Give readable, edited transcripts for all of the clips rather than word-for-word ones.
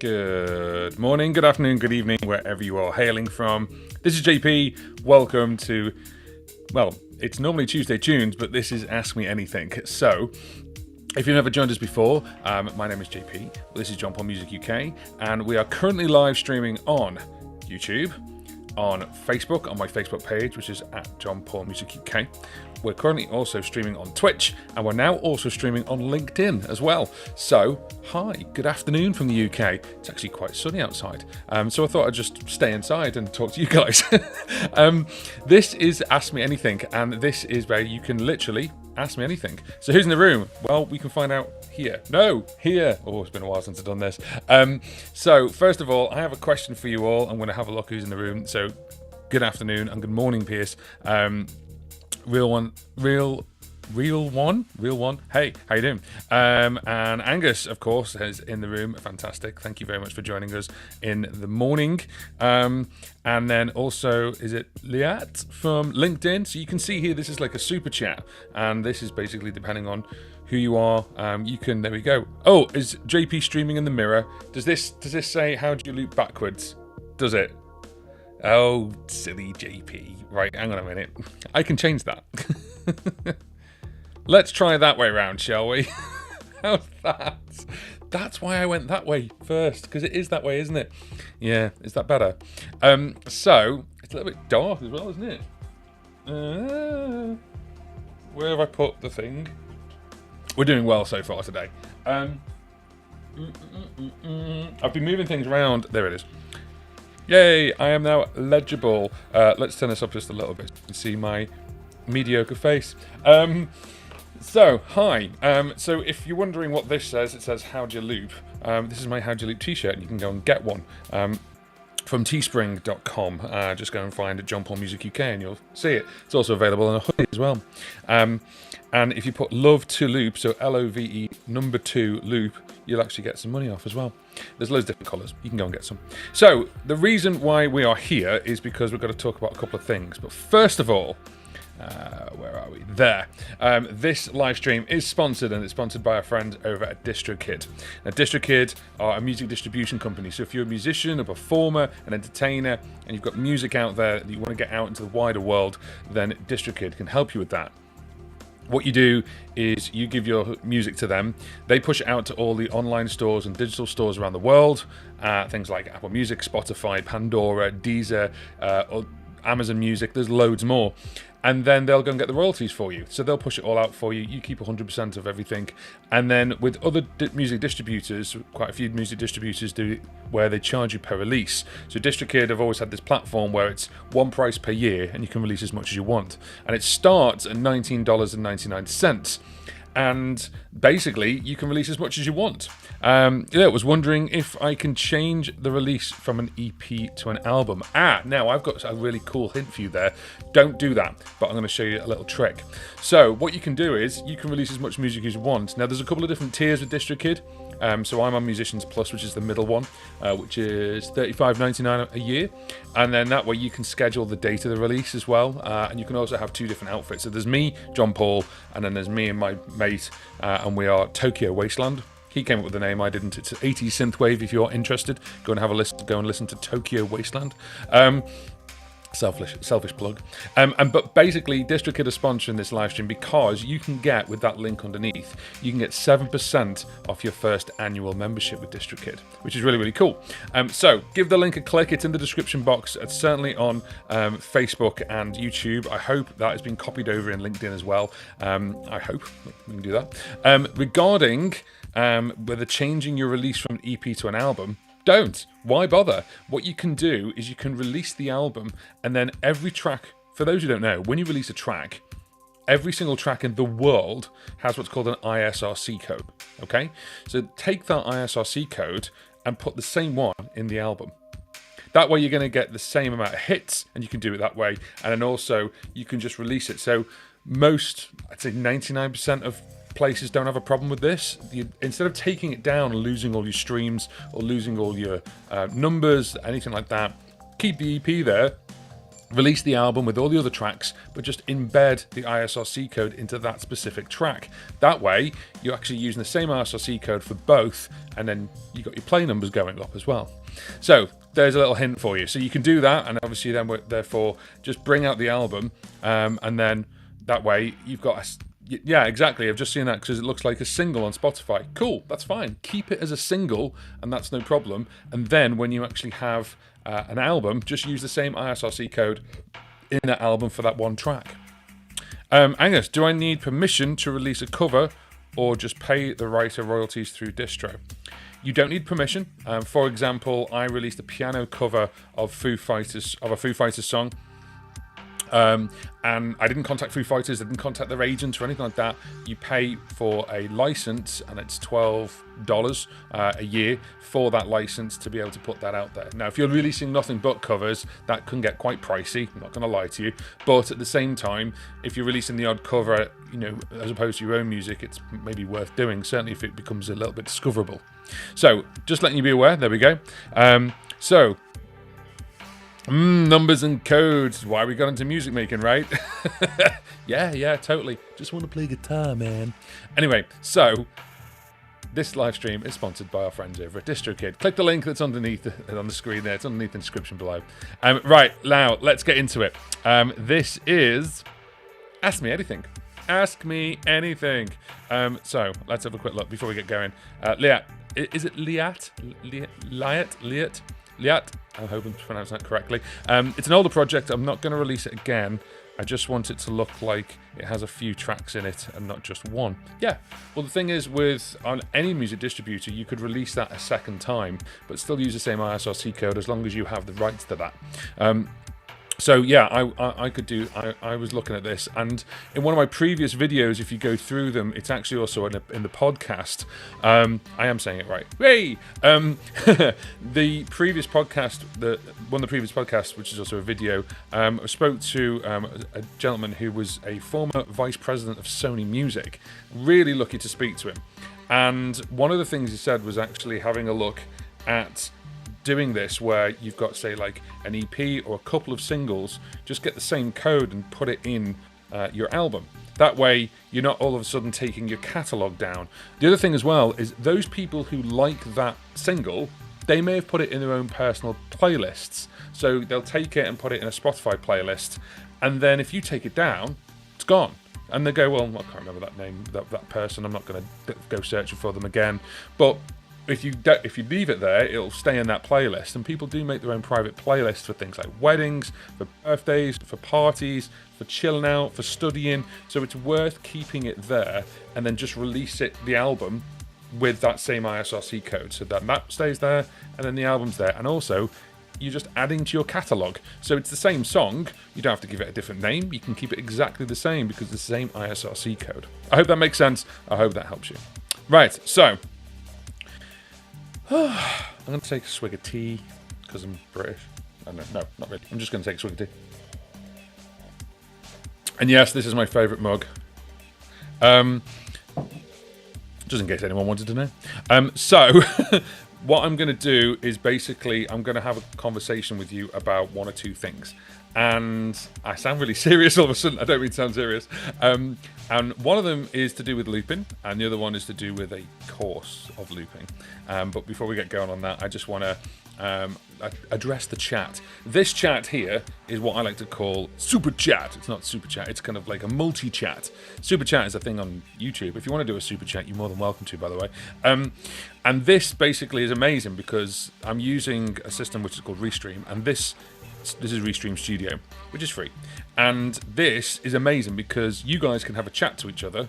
Good morning, good afternoon, good evening, wherever you are hailing from. This is JP. Welcome to, well, it's normally Tuesday Tunes, but this is Ask Me Anything. So, if you've never joined us before, my name is JP. This is John Paul Music UK, and we are currently live streaming on YouTube, on Facebook, on my Facebook page, which is at John Paul Music UK. We're currently also streaming on Twitch, and we're now also streaming on LinkedIn as well. So, hi, good afternoon from the UK. It's actually quite sunny outside, so I thought I'd just stay inside and talk to you guys. This is Ask Me Anything, and this is where you can literally ask me anything. So who's in the room? Well, we can find out here. No, here. Oh, it's been a while since I've done this. So first of all, I have a question for you all. I'm going to have a look who's in the room. So good afternoon and good morning, Pierce. Real one. Hey, how you doing? And Angus, of course, is in the room. Fantastic. Thank you very much for joining us in the morning. And then also, is it Liat from LinkedIn? So you can see here, this is like a super chat. And this is basically depending on who you are. You can, there we go. Oh, is JP streaming in the mirror? Does this say, how do you loop backwards? Does it? Oh, silly JP. Right, hang on a minute. I can change that. Let's try that way round, shall we? How's that? That's why I went that way first, because it is that way, isn't it? Yeah, is that better? So, it's a little bit dark as well, isn't it? Where have I put the thing? We're doing well so far today. I've been moving things around. There it is. Yay, I am now legible. Let's turn this up just a little bit. You can see my mediocre face. So, hi. So if you're wondering what this says, it says How'd You Loop. This is my How'd You Loop t-shirt, and you can go and get one from teespring.com. Just go and find John Paul Music UK and you'll see it. It's also available in a hoodie as well. And if you put Love to Loop, so LOVE number 2 loop, you'll actually get some money off as well. There's loads of different colours. You can go and get some. So the reason why we are here is because we've got to talk about a couple of things. But first of all, Where are we? There. This live stream is sponsored, and it's sponsored by our friends over at DistroKid. Now, DistroKid are a music distribution company. So if you're a musician, a performer, an entertainer, and you've got music out there that you want to get out into the wider world, then DistroKid can help you with that. What you do is you give your music to them. They push it out to all the online stores and digital stores around the world. Things like Apple Music, Spotify, Pandora, Deezer, Amazon Music. There's loads more. And then they'll go and get the royalties for you. So they'll push it all out for you. You keep 100% of everything. And then with other music distributors, quite a few music distributors do where they charge you per release. So DistroKid have always had this platform where it's one price per year and you can release as much as you want. And it starts at $19.99. And basically, you can release as much as you want. I was wondering if I can change the release from an EP to an album. Now I've got a really cool hint for you there. Don't do that, but I'm going to show you a little trick. So what you can do is you can release as much music as you want. Now there's a couple of different tiers with DistroKid. So I'm on Musicians Plus, which is the middle one, which is $35.99 a year. And then that way you can schedule the date of the release as well. And you can also have two different outfits. So there's me, John Paul, and then there's me and my mate, and we are Tokyo Wasteland. He came up with the name, I didn't. It's 80s synthwave. If you're interested, go and have a listen. Go and listen to Tokyo Wasteland. Selfish plug. But basically, DistroKid are sponsoring this live stream because you can get, with that link underneath, you can get 7% off your first annual membership with DistroKid, which is really, really cool. So give the link a click. It's in the description box. It's certainly on Facebook and YouTube. I hope that has been copied over in LinkedIn as well. I hope we can do that. Regarding whether changing your release from an EP to an album, don't. Why bother? What you can do is you can release the album, and then every track, for those who don't know, when you release a track, every single track in the world has what's called an ISRC code, okay? So take that ISRC code and put the same one in the album. That way you're going to get the same amount of hits, and you can do it that way. And then also you can just release it. So most, I'd say 99% of places don't have a problem with this. Instead of taking it down and losing all your streams or losing all your numbers, anything like that, keep the EP there, release the album with all the other tracks, but just embed the ISRC code into that specific track. That way, you're actually using the same ISRC code for both, and then you got your play numbers going up as well. So there's a little hint for you. So you can do that, and obviously then therefore just bring out the album, and then that way you've got a... Yeah, exactly. I've just seen that because it looks like a single on Spotify. Cool, that's fine. Keep it as a single, and that's no problem. And then when you actually have an album, just use the same ISRC code in that album for that one track. Angus, do I need permission to release a cover or just pay the writer royalties through Distro? You don't need permission. For example, I released a piano cover of a Foo Fighters song. And I didn't contact Foo Fighters, I didn't contact their agents or anything like that. You pay for a license, and it's $12 a year for that license to be able to put that out there. Now, if you're releasing nothing but covers, that can get quite pricey, I'm not going to lie to you. But at the same time, if you're releasing the odd cover, as opposed to your own music, it's maybe worth doing, certainly if it becomes a little bit discoverable. So, just letting you be aware, there we go. Numbers and codes. Why we got into music making, right? Yeah, totally. Just want to play guitar, man. Anyway, so this live stream is sponsored by our friends over at DistroKid. Click the link that's underneath on the screen there. It's underneath the description below. Right, now let's get into it. This is Ask Me Anything. Ask Me Anything. So let's have a quick look before we get going. Liat. Is it Liat? Liat? I'm hoping to pronounce that correctly. It's an older project. I'm not going to release it again. I just want it to look like it has a few tracks in it and not just one. Yeah. Well, the thing is, on any music distributor, you could release that a second time, but still use the same ISRC code as long as you have the rights to that. So yeah, I was looking at this, and in one of my previous videos, if you go through them, it's actually also in the podcast. I am saying it right. Hey, the previous podcast, one of the previous podcasts, which is also a video, I spoke to a gentleman who was a former vice president of Sony Music. Really lucky to speak to him, and one of the things he said was actually having a look at doing this where you've got, say, like an EP or a couple of singles, just get the same code and put it in your album. That way, you're not all of a sudden taking your catalogue down. The other thing as well is those people who like that single, they may have put it in their own personal playlists. So they'll take it and put it in a Spotify playlist, and then if you take it down, it's gone. And they go, well, I can't remember that name, that person. I'm not going to go searching for them again. But if you leave it there, it'll stay in that playlist. And people do make their own private playlists for things like weddings, for birthdays, for parties, for chilling out, for studying. So it's worth keeping it there and then just release the album with that same ISRC code. So that map stays there and then the album's there. And also, you're just adding to your catalogue. So it's the same song. You don't have to give it a different name. You can keep it exactly the same because it's the same ISRC code. I hope that makes sense. I hope that helps you. Right, so I'm going to take a swig of tea because I'm British. Oh, no, not really. I'm just going to take a swig of tea. And yes, this is my favourite mug. Just in case anyone wanted to know. So what I'm going to do is basically I'm going to have a conversation with you about one or two things. And I sound really serious all of a sudden. I don't mean to sound serious. And one of them is to do with looping, and the other one is to do with a course of looping. But before we get going on that, I just want to address the chat. This chat here is what I like to call super chat. It's not super chat, it's kind of like a multi-chat. Super chat is a thing on YouTube. If you want to do a super chat, you're more than welcome to, by the way. And this basically is amazing because I'm using a system which is called Restream, and this is Restream Studio, which is free. And this is amazing because you guys can have a chat to each other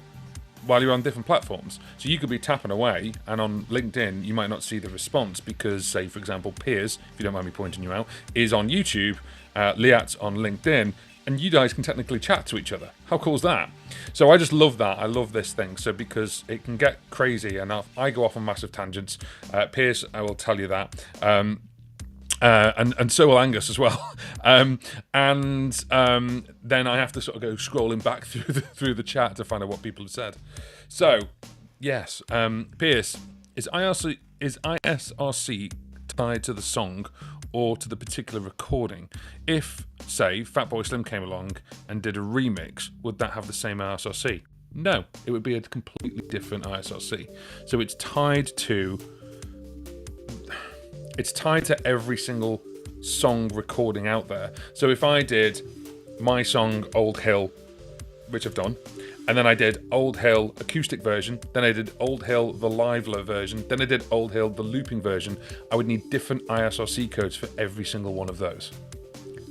while you're on different platforms. So you could be tapping away, and on LinkedIn you might not see the response because, say, for example, Piers, if you don't mind me pointing you out, is on YouTube, Liat's on LinkedIn, and you guys can technically chat to each other. How cool is that? So I just love that. I love this thing. So because it can get crazy, and I go off on massive tangents. Piers, I will tell you that. And so will Angus as well. Then I have to sort of go scrolling back through the chat to find out what people have said. So, yes, Piers, is ISRC tied to the song or to the particular recording? If, say, Fatboy Slim came along and did a remix, would that have the same ISRC? No, it would be a completely different ISRC. So it's tied to every single song recording out there. So if I did my song Old Hill, which I've done, and then I did Old Hill acoustic version, then I did Old Hill the liveler version, then I did Old Hill the looping version, I would need different ISRC codes for every single one of those.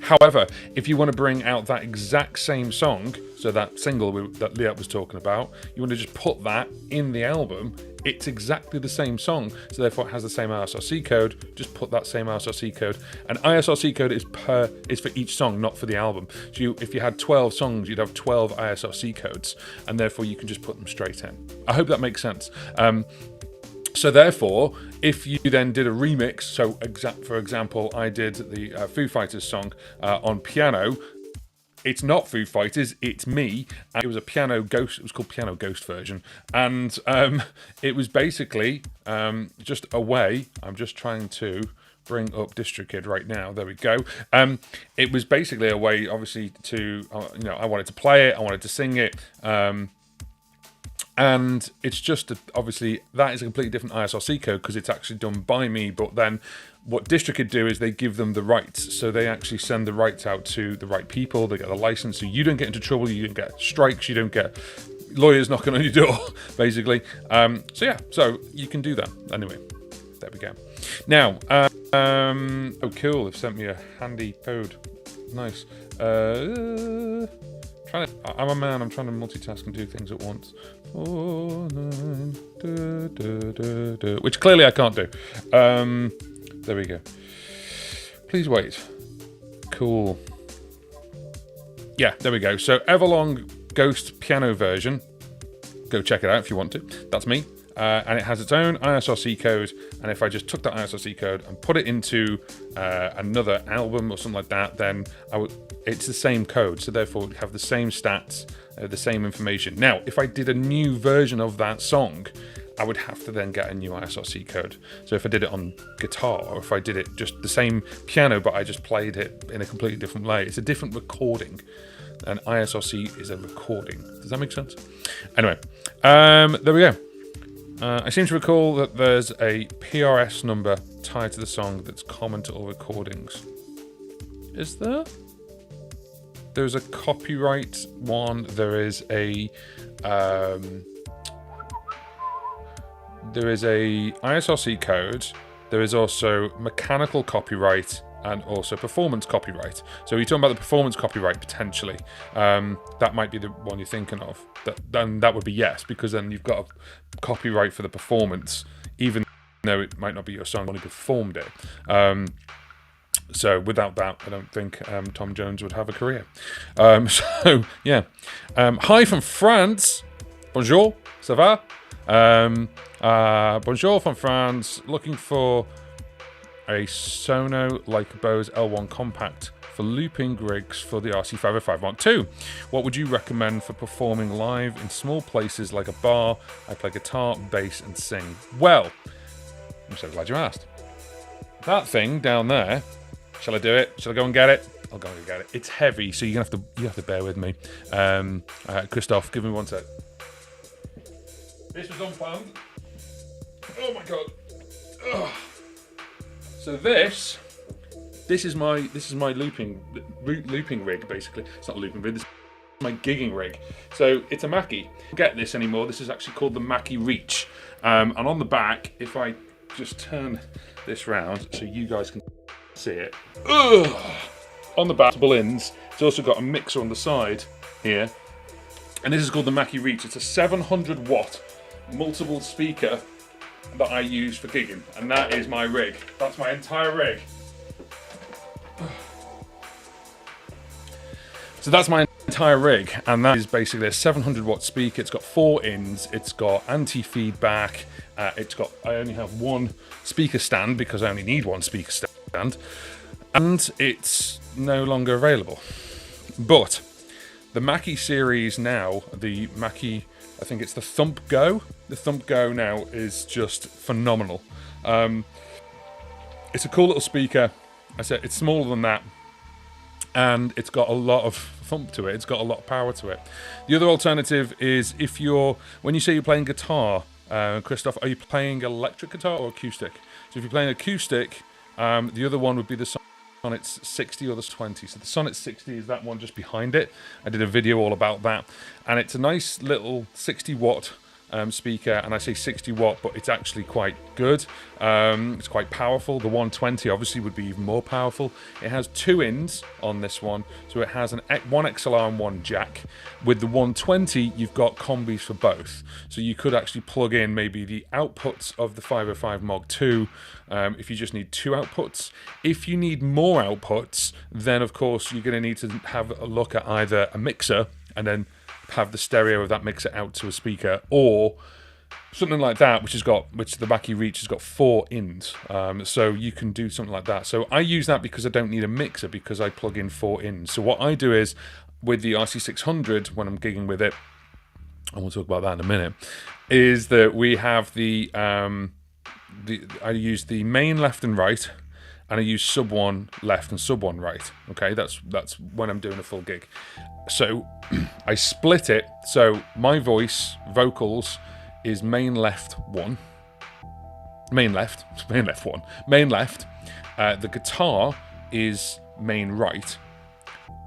However, if you want to bring out that exact same song, so that single that Liat was talking about, you want to just put that in the album, it's exactly the same song, so therefore it has the same ISRC code, just put that same ISRC code. And ISRC code is for each song, not for the album. So if you had 12 songs, you'd have 12 ISRC codes, and therefore you can just put them straight in. I hope that makes sense. So therefore, if you then did a remix, so for example, I did the Foo Fighters song on piano, it's not Foo Fighters, it's me. And it was a piano ghost, it was called Piano Ghost version. And it was basically just a way, I'm just trying to bring up DistroKid right now, there we go. It was basically a way, obviously, to, I wanted to play it, I wanted to sing it, and it's just, obviously, that is a completely different ISRC code because it's actually done by me. But then what DistroKid do is they give them the rights. So they actually send the rights out to the right people. They get the license. So you don't get into trouble. You don't get strikes. You don't get lawyers knocking on your door, basically. So you can do that. Anyway, there we go. Now, oh, cool. They've sent me a handy code. Nice. I'm a man, I'm trying to multitask and do things at once. 4, 9, which clearly I can't do. There we go. Please wait. Cool. Yeah, there we go. So Everlong Ghost piano version. Go check it out if you want to. That's me. And it has its own ISRC code. And if I just took that ISRC code and put it into another album or something like that, then it's the same code. So therefore, it would have the same stats, the same information. Now, if I did a new version of that song, I would have to then get a new ISRC code. So if I did it on guitar, or if I did it just the same piano, but I just played it in a completely different way, it's a different recording. and isrc is a recording. Does that make sense? Anyway, there we go. I seem to recall that there's a PRS number tied to the song that's common to all recordings. Is there? There's a copyright one. There is a ISRC code. There is also mechanical copyright and also performance copyright. So you're talking about the performance copyright potentially. That might be the one you're thinking of. Then that would be yes, because then you've got a copyright for the performance, even though it might not be your song when you performed it. So without that, I don't think Tom Jones would have a career. So yeah. Hi from France. Bonjour, ça va? Bonjour from France. Looking for a Sono like Bose L1 compact for looping rigs for the RC505 Mark II. What would you recommend for performing live in small places like a bar? I play guitar, bass, and sing. Well, I'm so glad you asked. That thing down there. Shall I do it? Shall I go and get it? I'll go and get it. It's heavy, so you have to bear with me. Christoph, give me one sec. This was unplanned. Oh my god. Ugh. So this is my looping rig basically. It's not a looping rig. This is my gigging rig. So it's a Mackie. Don't get this anymore. This is actually called the Mackie Reach. And on the back, if I just turn this round so you guys can see it. Ugh. On the back, ins. It's also got a mixer on the side here, and this is called the Mackie Reach. It's a 700 watt multiple speaker that I use for gigging, and that is my rig. That's my entire rig. So that's my entire rig, and that is basically a 700 watt speaker. It's got 4 ins. It's got anti-feedback. I only have one speaker stand because I only need one speaker stand, and it's no longer available. But the Mackie series now, the Mackie, I think it's the Thump Go. The Thump Go now is just phenomenal. It's a cool little speaker. I said it's smaller than that, and it's got a lot of thump to it. It's got a lot of power to it. The other alternative is when you say you're playing guitar, Christoph, are you playing electric guitar or acoustic? So if you're playing acoustic, the other one would be the Sonnet 60 or the 20. So the Sonnet 60 is that one just behind it. I did a video all about that, and it's a nice little 60 watt speaker, and I say 60 watt, but it's actually quite good. It's quite powerful. The 120 obviously would be even more powerful. It has 2 ins on this one, so it has one XLR and one jack. With the 120, you've got combis for both, so you could actually plug in maybe the outputs of the 505 Mark II if you just need 2 outputs. If you need more outputs, then of course you're going to need to have a look at either a mixer and then have the stereo of that mixer out to a speaker, or something like that, which the Mackie Reach has got 4 ins. So you can do something like that. So I use that because I don't need a mixer, because I plug in 4 ins. So what I do is, with the RC600, when I'm gigging with it, and we'll talk about that in a minute, is that we have I use the main left and right, and I use sub 1 left and sub 1 right. Okay, that's when I'm doing a full gig. So I split it. So my vocals is main left 1, main left 1, main left. The guitar is main right.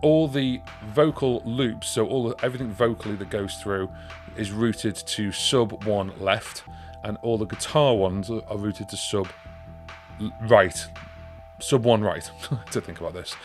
All the vocal loops, so everything vocally that goes through, is routed to sub 1 left, and all the guitar ones are routed to sub 1 right. To think about this.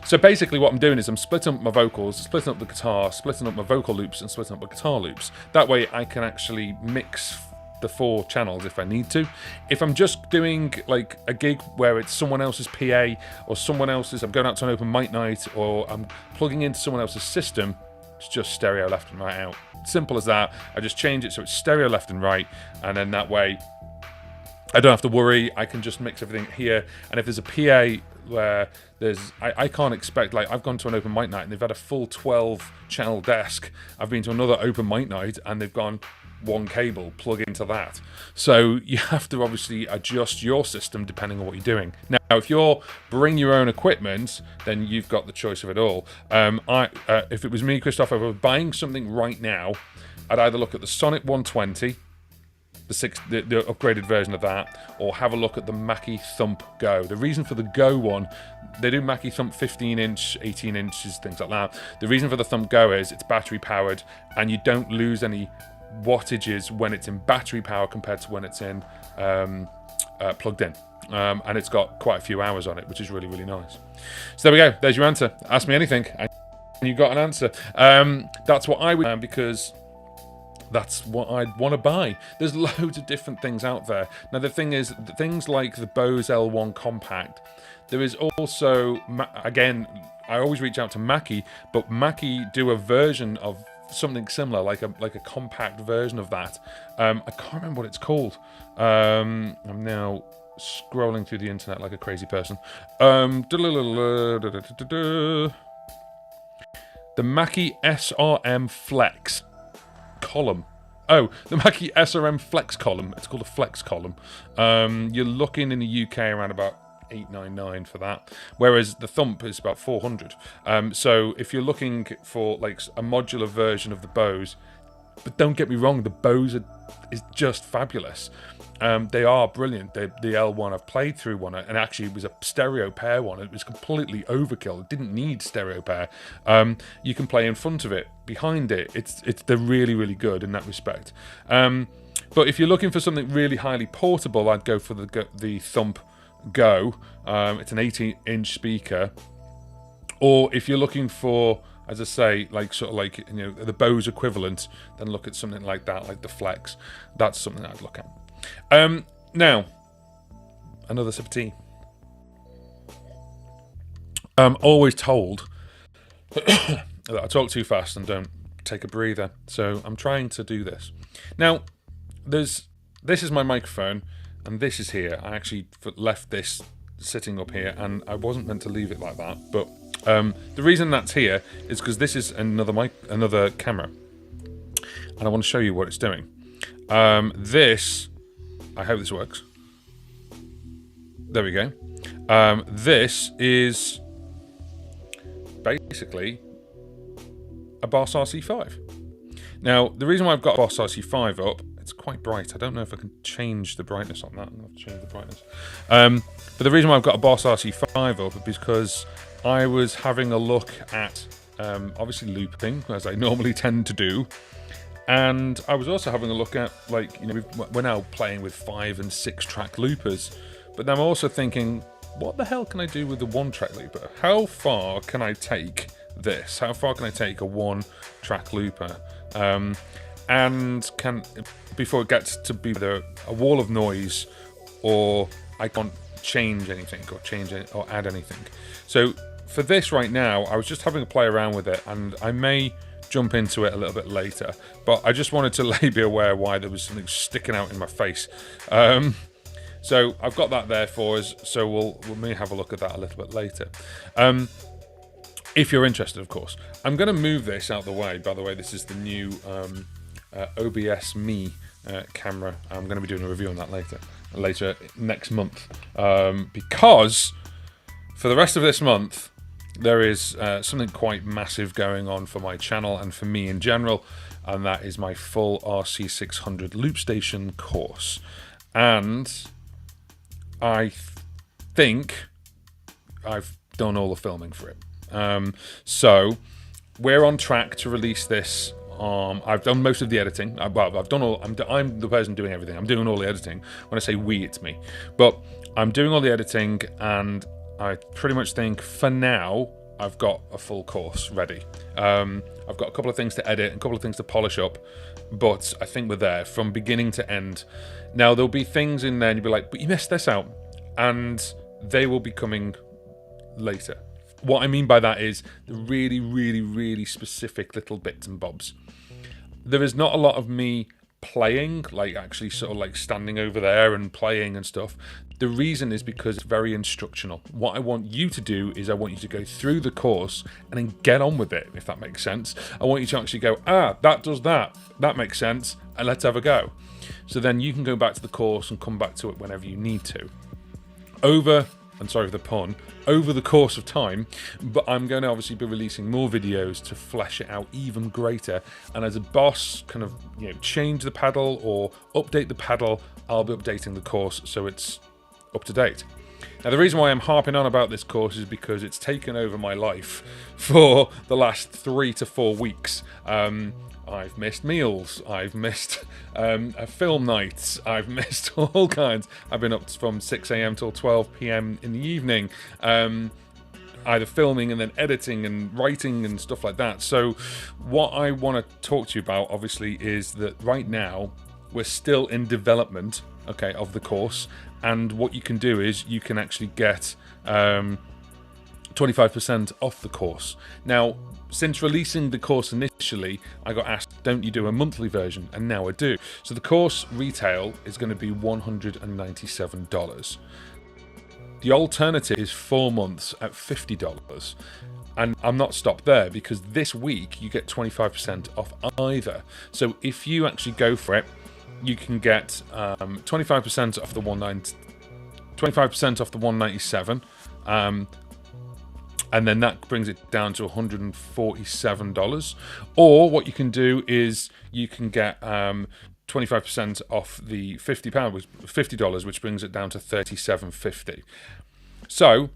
So basically what I'm doing is I'm splitting up my vocals, splitting up the guitar, splitting up my vocal loops, and splitting up my guitar loops. That way I can actually mix the 4 channels if I need to. If I'm just doing like a gig where it's someone else's PA, or I'm going out to an open mic night, or I'm plugging into someone else's system, it's just stereo left and right out. Simple as that. I just change it so it's stereo left and right, and then that way I don't have to worry. I can just mix everything here. And if there's a PA where I can't expect, like, I've gone to an open mic night and they've had a full 12 channel desk. I've been to another open mic night and they've gone, one cable, plug into that. So you have to obviously adjust your system depending on what you're doing. Now, if you're bring your own equipment, then you've got the choice of it all. If it was me, Christoph, if I was buying something right now, I'd either look at the Sonic 120, the upgraded version of that, or have a look at the Mackie Thump Go. The reason for the Go one, they do Mackie Thump 15 inch, 18 inches, things like that. The reason for the Thump Go is it's battery powered, and you don't lose any wattages when it's in battery power compared to when it's in plugged in. And it's got quite a few hours on it, which is really, really nice. So there we go. There's your answer. Ask me anything, and you got an answer. That's what I would, because that's what I'd want to buy. There's loads of different things out there. Now, the thing is, things like the Bose L1 Compact, there is also, again, I always reach out to Mackie, but Mackie do a version of something similar, like a compact version of that. I can't remember what it's called. I'm now scrolling through the internet like a crazy person. The Mackie SRM Flex column. Oh, the Mackie SRM Flex column. It's called a Flex column. You're looking in the UK around about $899 for that, whereas the Thump is about $400. So if you're looking for like a modular version of the Bose, but don't get me wrong, the Bose is just fabulous. They are brilliant. The L1, I've played through one, and actually it was a stereo pair one. It was completely overkill. It didn't need stereo pair. You can play in front of it, behind it. They're really, really good in that respect. But if you're looking for something really highly portable, I'd go for the Thump Go. It's an 18-inch speaker. Or if you're looking for, as I say, like sort of like, you know, the Bose equivalent, then look at something like that, like the Flex. That's something I'd look at. Now, another sip of tea. I'm always told that I talk too fast and don't take a breather, so I'm trying to do this. Now, this is my microphone, and this is here. I actually left this sitting up here, and I wasn't meant to leave it like that, but the reason that's here is because this is another camera, and I want to show you what it's doing. This, I hope this works. There we go. This is basically a Boss RC5. Now, the reason why I've got a Boss RC5 up, it's quite bright. I don't know if I can change the brightness on that. I'm going to have to change the brightness. But the reason why I've got a Boss RC5 up is because I was having a look at, obviously looping, as I normally tend to do. And I was also having a look at, like, you know, we're now playing with 5 and 6 track loopers. But then I'm also thinking, what the hell can I do with the 1-track looper? How far can I take this? How far can I take a 1-track looper? And before it gets to be a wall of noise, or I can't change anything or add anything. So for this right now, I was just having a play around with it, and I may jump into it a little bit later, but I just wanted to be aware why there was something sticking out in my face. So I've got that there for us, so we'll may have a look at that a little bit later. If you're interested, of course. I'm going to move this out of the way. By the way, this is the new OBS Me camera. I'm going to be doing a review on that later next month, because for the rest of this month, there is something quite massive going on for my channel and for me in general, and that is my full RC600 loop station course. And I think I've done all the filming for it. So we're on track to release this. I've done most of the editing. I'm the person doing everything. I'm doing all the editing. When I say we, it's me. But I'm doing all the editing, and I pretty much think for now I've got a full course ready. I've got a couple of things to edit and a couple of things to polish up, but I think we're there from beginning to end. Now, there'll be things in there and you'll be like, but you missed this out, and they will be coming later. What I mean by that is the really, really, really specific little bits and bobs. There is not a lot of me playing, like actually sort of like standing over there and playing and stuff. The reason is because it's very instructional. What I want you to do is I want you to go through the course and then get on with it, if that makes sense. I want you to actually go, that does that. That makes sense. And let's have a go. So then you can go back to the course and come back to it whenever you need to. And sorry for the pun, over the course of time, but I'm going to obviously be releasing more videos to flesh it out even greater. And as a boss, kind of, change the paddle or update the paddle, I'll be updating the course so it's up to date. Now, the reason why I'm harping on about this course is because it's taken over my life for the last 3 to 4 weeks. I've missed meals, I've missed film nights, I've missed all kinds. I've been up from 6 a.m. till 12 p.m. in the evening, either filming and then editing and writing and stuff like that. So what I want to talk to you about, obviously, is that right now we're still in development, okay, of the course. And what you can do is you can actually get 25% off the course. Now, since releasing the course initially, I got asked, don't you do a monthly version? And now I do. So the course retail is going to be $197. The alternative is 4 months at $50. And I'm not stopped there, because this week you get 25% off either. So if you actually go for it, you can get 25% off the 25% off the $197. And then that brings it down to $147. Or what you can do is you can get 25% off the $50, which brings it down to $37.50. So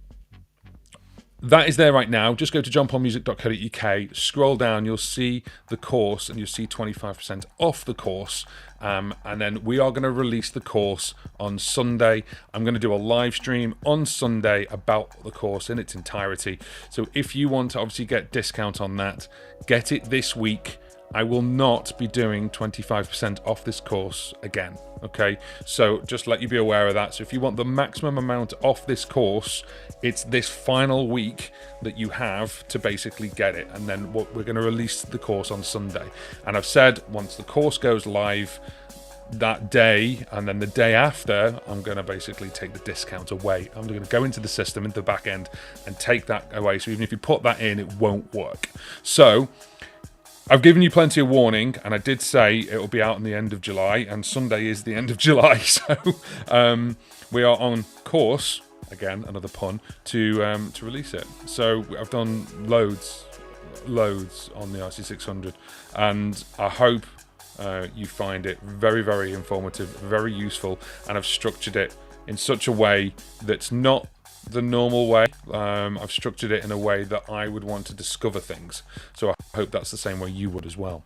that is there right now. Just go to johnpaulmusic.co.uk, scroll down, you'll see the course, and you'll see 25% off the course. And then we are going to release the course on Sunday. I'm going to do a live stream on Sunday about the course in its entirety. So if you want to obviously get discount on that, get it this week. I will not be doing 25% off this course again, okay? So just let you be aware of that. So if you want the maximum amount off this course, it's this final week that you have to basically get it. And then we're going to release the course on Sunday. And I've said once the course goes live that day, and then the day after, I'm going to basically take the discount away. I'm going to go into the system, into the back end, and take that away. So even if you put that in, it won't work. So I've given you plenty of warning, and I did say it will be out in the end of July, and Sunday is the end of July, so we are on course, again, another pun, to release it. So I've done loads on the RC600, and I hope you find it very, very informative, very useful, and I've structured it in such a way that's not the normal way. I've structured it in a way that I would want to discover things. So I hope that's the same way you would as well.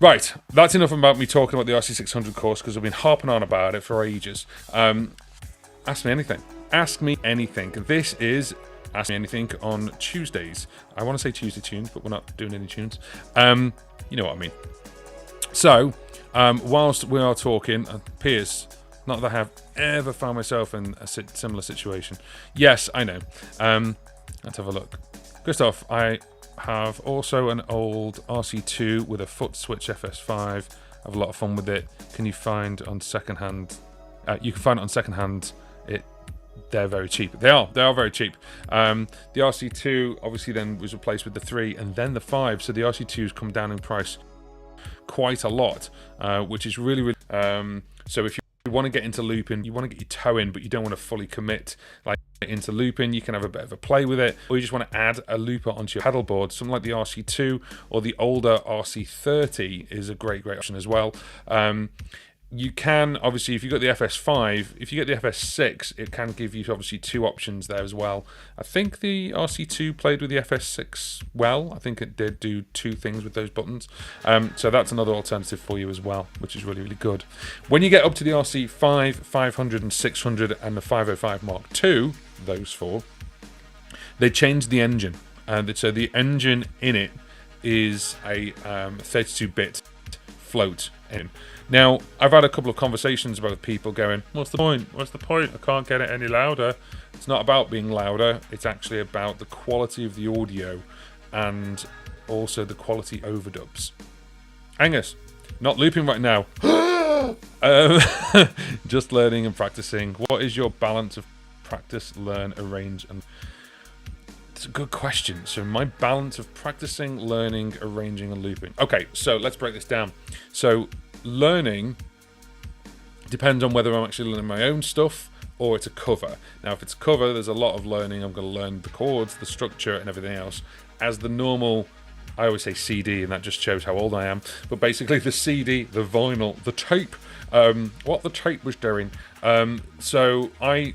Right, that's enough about me talking about the RC600 course, because I've been harping on about it for ages. Ask me anything. Ask me anything. This is Ask Me Anything on Tuesdays. I want to say Tuesday tunes, but we're not doing any tunes. You know what I mean. So, whilst we are talking, Piers, not that I have ever found myself in a similar situation. Yes, I know. Let's have a look. Christoph, I have also an old RC2 with a foot switch FS5. I have a lot of fun with it. Can you find on secondhand? You can find it on secondhand. They're very cheap. They are very cheap. The RC2 obviously then was replaced with the 3 and then the 5. So the RC2's come down in price quite a lot, which is really, really. So if you want to get into looping, you want to get your toe in, but you don't want to fully commit like into looping, you can have a bit of a play with it, or you just want to add a looper onto your pedal board. Something like the RC2 or the older RC30 is a great option as well. You can, obviously, if you've got the FS5, if you get the FS6, it can give you obviously 2 options there as well. I think the RC2 played with the FS6 well. I think it did do 2 things with those buttons. So that's another alternative for you as well, which is really, really good. When you get up to the RC5, 500 and 600 and the 505 Mark II, those 4, they changed the engine. So the engine in it is a 32-bit float engine. Now, I've had a couple of conversations about people going, what's the point? What's the point? I can't get it any louder. It's not about being louder. It's actually about the quality of the audio and also the quality overdubs. Angus, Not looping right now. Just learning and practicing. What is your balance of practice, learn, arrange, and... It's a good question. So my balance of practicing, learning, arranging, and looping. Okay, so let's break this down. So learning depends on whether I'm actually learning my own stuff or it's a cover. Now, if it's a cover, there's a lot of learning. I'm going to learn the chords, the structure, and everything else. As the normal, I always say CD, and that just shows how old I am. But basically, the CD, the vinyl, the tape, what the tape was doing. So I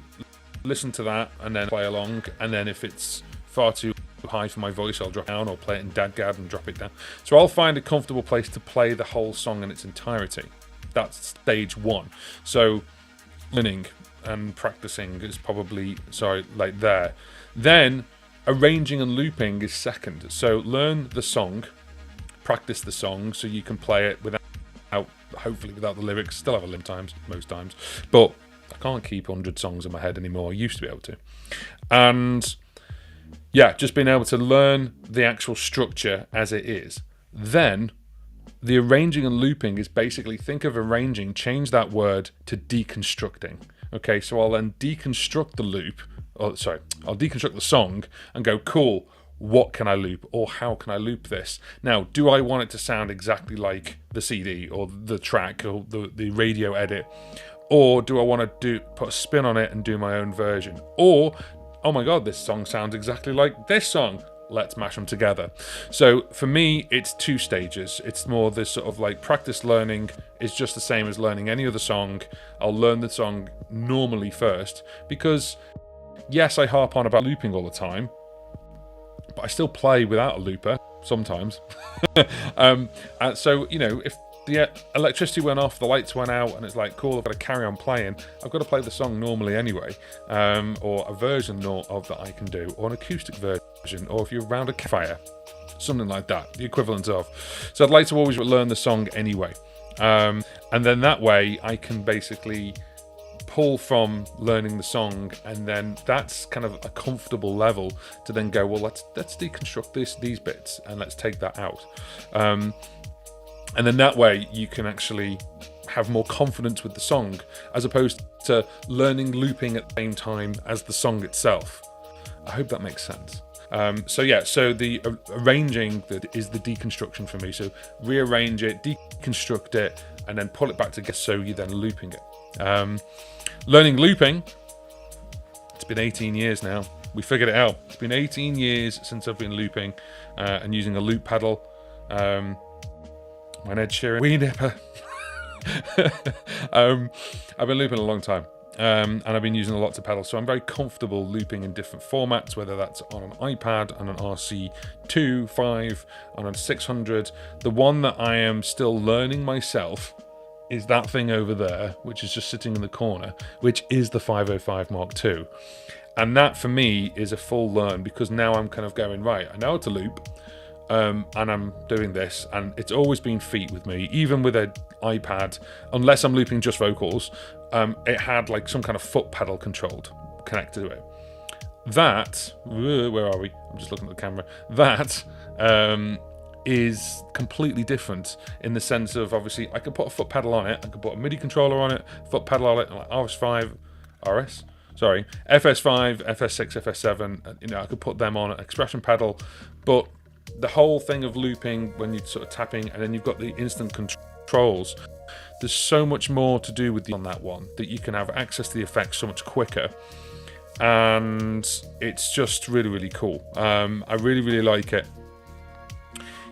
listen to that and then play along, and then if it's far too high for my voice, I'll drop it down, or play it in DADGAD and drop it down. So I'll find a comfortable place to play the whole song in its entirety. That's stage one. So learning and practicing is probably, like there. Then arranging and looping is second. So learn the song, practice the song so you can play it without, hopefully without the lyrics. Still have a limit times, most times. But I can't keep 100 songs in my head anymore. I used to be able to. And yeah, just being able to learn the actual structure as it is. Then the arranging and looping is basically, think of arranging, change that word to deconstructing. Okay, so I'll then deconstruct the loop, I'll deconstruct the song and go, cool, what can I loop, or how can I loop this? Now, do I want it to sound exactly like the CD or the track or the radio edit? Or do I want to put a spin on it and do my own version? Or, oh my God, this song sounds exactly like this song. Let's mash them together. So for me, it's two stages. It's more this sort of like practice learning is just the same as learning any other song. I'll learn the song normally first because, yes, I harp on about looping all the time, but I still play without a looper sometimes. So, you know, if the electricity went off, the lights went out, and it's like, cool, I've got to carry on playing. I've got to play the song normally anyway, or a version of that I can do, or an acoustic version, or if you're around a campfire, something like that, the equivalent of. So I'd like to always learn the song anyway, and then that way I can basically pull from learning the song, and then that's kind of a comfortable level to then go, well, let's deconstruct these bits and let's take that out. And then that way you can actually have more confidence with the song, as opposed to learning looping at the same time as the song itself. I hope that makes sense. So the arranging that is the deconstruction for me. So rearrange it, deconstruct it, and then pull it back together so you're then looping it. Learning looping, it's been 18 years now. We figured it out. It's been 18 years since I've been looping and using a loop pedal. My Ed Sheeran wee nipper. I've been looping a long time, and I've been using lots of pedals, so I'm very comfortable looping in different formats, whether that's on an iPad, on an RC2, 5, on a 600. The one that I am still learning myself is that thing over there, which is just sitting in the corner, which is the 505 Mark II. And that for me is a full learn, because now I'm kind of going, right, I know how to loop. And I'm doing this, and it's always been feet with me, even with an iPad, unless I'm looping just vocals. It had like some kind of foot pedal connected to it. That, where are we? I'm just looking at the camera. That is completely different in the sense of, obviously, I could put a foot pedal on it, I could put a MIDI controller on it, foot pedal on it, like FS5, FS6, FS7, you know, I could put them on an expression pedal, but the whole thing of looping, when you're sort of tapping and then you've got the instant controls, there's so much more to do with on that one, that you can have access to the effects so much quicker, and it's just really, really cool. I really, really like it.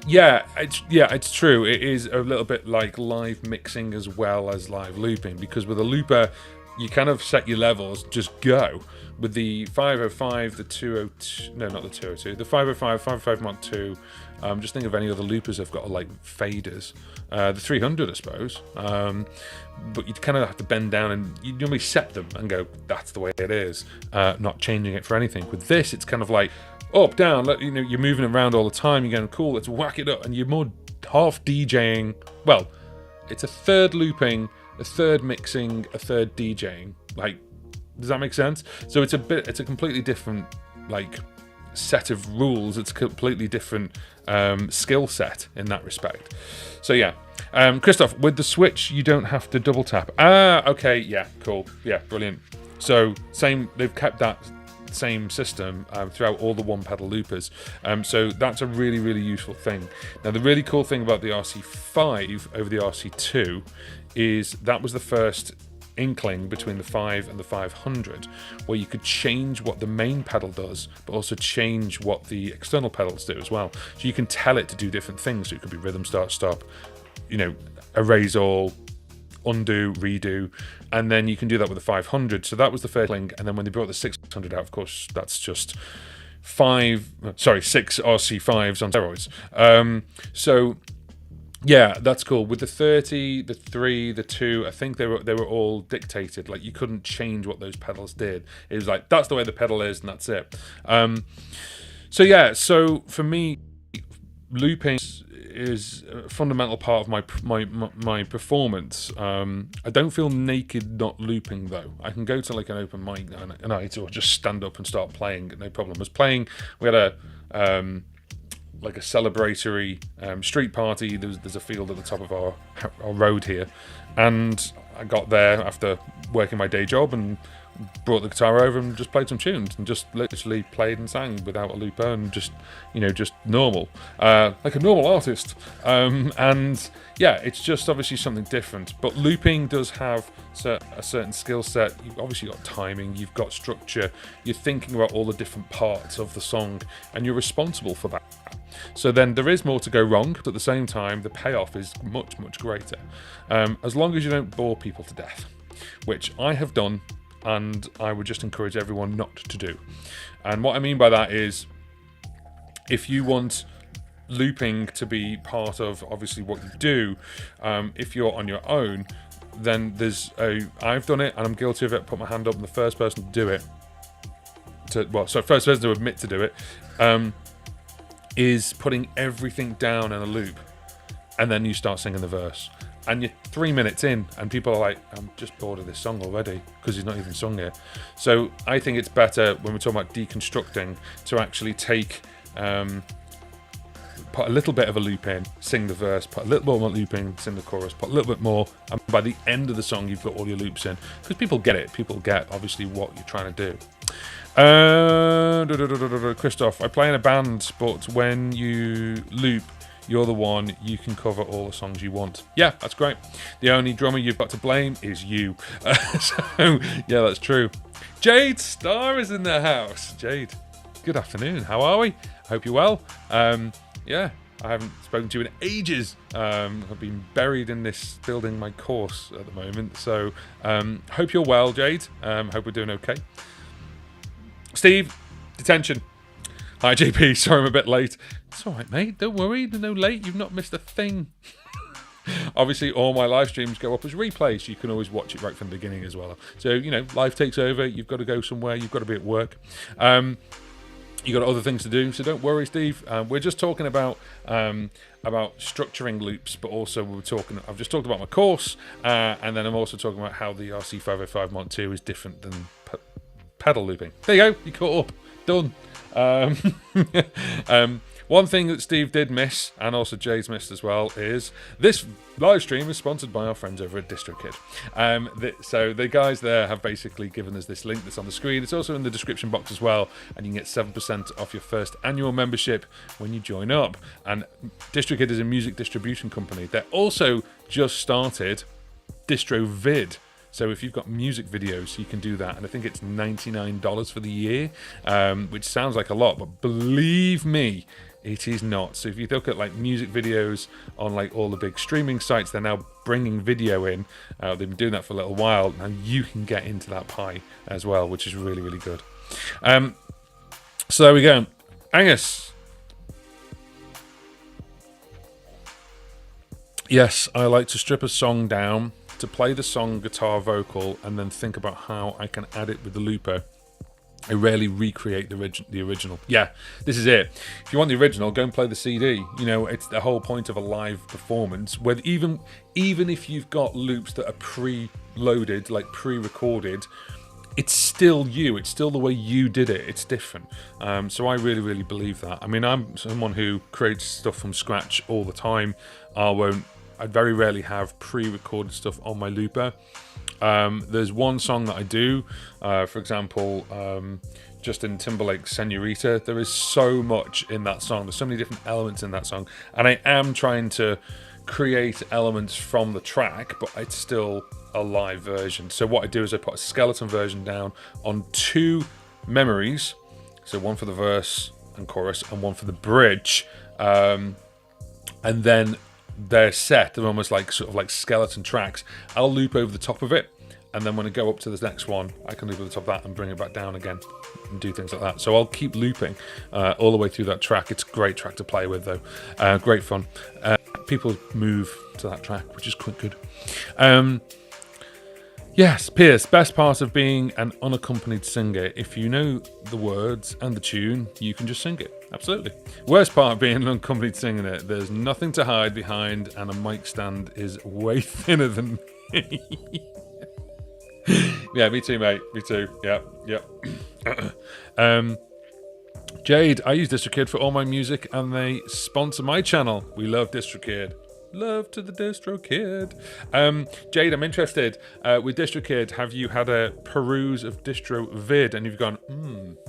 It's true. It is a little bit like live mixing as well as live looping, because with a looper, you kind of set your levels, just go. With the 505, the 202, no, not the 202, the 505, 505 Mark II, just think of any other loopers have got like faders. The 300, I suppose. But you kind of have to bend down and you normally set them and go, that's the way it is, not changing it for anything. With this, it's kind of like up, down, you know, you're moving around all the time, you're going, cool, let's whack it up, and you're more half DJing. Well, it's a third looping, a third mixing, a third DJing. Like, does that make sense? So it's a completely different like set of rules. It's a completely different skill set in that respect. So yeah, Christoph, with the Switch, you don't have to double tap. Ah, okay, yeah, cool, yeah, brilliant. So they've kept that same system throughout all the one pedal loopers. So that's a really, really useful thing. Now, the really cool thing about the RC5 over the RC2 is that was the first inkling between the 5 and the 500 where you could change what the main pedal does but also change what the external pedals do as well, so you can tell it to do different things. So it could be rhythm, start, stop, erase all, undo, redo, and then you can do that with the 500. So that was the first link. And then when they brought the 600 out, of course, that's just 6 RC5s on steroids. So yeah, that's cool. With the 30, the 3, the 2, I think they were all dictated. Like, you couldn't change what those pedals did. It was like, that's the way the pedal is, and that's it. So yeah, so for me, looping is a fundamental part of my performance. I don't feel naked not looping though. I can go to like an open mic night or just stand up and start playing, no problem. I was playing, we had a like a celebratory street party. There's a field at the top of our road here, and I got there after working my day job and brought the guitar over and just played some tunes and just literally played and sang without a looper and just normal, like a normal artist. And yeah, it's just obviously something different. But looping does have a certain skill set. You've obviously got timing, you've got structure, you're thinking about all the different parts of the song, and you're responsible for that. So then there is more to go wrong, but at the same time, the payoff is much, much greater. As long as you don't bore people to death, which I have done, and I would just encourage everyone not to do. And what I mean by that is, if you want looping to be part of obviously what you do, if you're on your own, then I've done it and I'm guilty of it. Put my hand up, and the first person to do it, first person to admit to do it, is putting everything down in a loop, and then you start singing the verse. And you're 3 minutes in, and people are like, I'm just bored of this song already, because he's not even sung it. So I think it's better, when we're talking about deconstructing, to actually take, put a little bit of a loop in, sing the verse, put a little more loop in, sing the chorus, put a little bit more, and by the end of the song, you've got all your loops in. Because people get it. People get, obviously, what you're trying to do. Christoph, I play in a band, but when you loop, you're the one, you can cover all the songs you want. Yeah, that's great. The only drummer you've got to blame is you. So, yeah, that's true. Jade Starr is in the house. Jade, good afternoon. How are we? I hope you're well. Yeah, I haven't spoken to you in ages. I've been buried in this building my course at the moment. So, hope you're well, Jade. Hope we're doing okay. Steve, detention. Hi, JP. Sorry I'm a bit late. It's all right, mate. Don't worry. There's no late. You've not missed a thing. Obviously, all my live streams go up as replays. So you can always watch it right from the beginning as well. So, life takes over. You've got to go somewhere. You've got to be at work. You've got other things to do. So don't worry, Steve. We're just talking about structuring loops, but also I've just talked about my course, and then I'm also talking about how the RC505 Mont 2 is different than pedal looping. There you go. You caught up. Done. One thing that Steve did miss, and also Jay's missed as well, is this live stream is sponsored by our friends over at DistroKid. So the guys there have basically given us this link that's on the screen. It's also in the description box as well, and you can get 7% off your first annual membership when you join up. And DistroKid is a music distribution company. They're also just started DistroVid. So if you've got music videos, you can do that. And I think it's $99 for the year, which sounds like a lot, but believe me, it is not. So if you look at like music videos on like all the big streaming sites, they're now bringing video in. They've been doing that for a little while, and you can get into that pie as well, which is really, really good. So there we go. Angus. Yes, I like to strip a song down, to play the song guitar vocal, and then think about how I can add it with the looper. I rarely recreate the original. Yeah, this is it. If you want the original, go and play the CD. It's the whole point of a live performance. Where even if you've got loops that are pre-loaded, like pre-recorded, it's still you. It's still the way you did it. It's different. So I really, really believe that. I mean, I'm someone who creates stuff from scratch all the time. I won't I very rarely have pre-recorded stuff on my looper. There's one song that I do, for example, Justin Timberlake's Senorita. There is so much in that song. There's so many different elements in that song. And I am trying to create elements from the track, but it's still a live version. So what I do is I put a skeleton version down on 2 memories. So one for the verse and chorus and one for the bridge. And then they're set. They're almost like sort of like skeleton tracks. I'll loop over the top of it. And then when I go up to the next one, I can loop over the top of that and bring it back down again and do things like that. So I'll keep looping all the way through that track. It's a great track to play with, though. Great fun. People move to that track, which is quite good. Yes, Pierce, best part of being an unaccompanied singer. If you know the words and the tune, you can just sing it. Absolutely. Worst part of being an unaccompanied singer, there's nothing to hide behind, and a mic stand is way thinner than me. Yeah, me too, mate. Me too. Yeah. Jade, I use DistroKid for all my music and they sponsor my channel. We love DistroKid. Love to the DistroKid. Jade, I'm interested. With DistroKid, have you had a peruse of DistroVid and you've gone,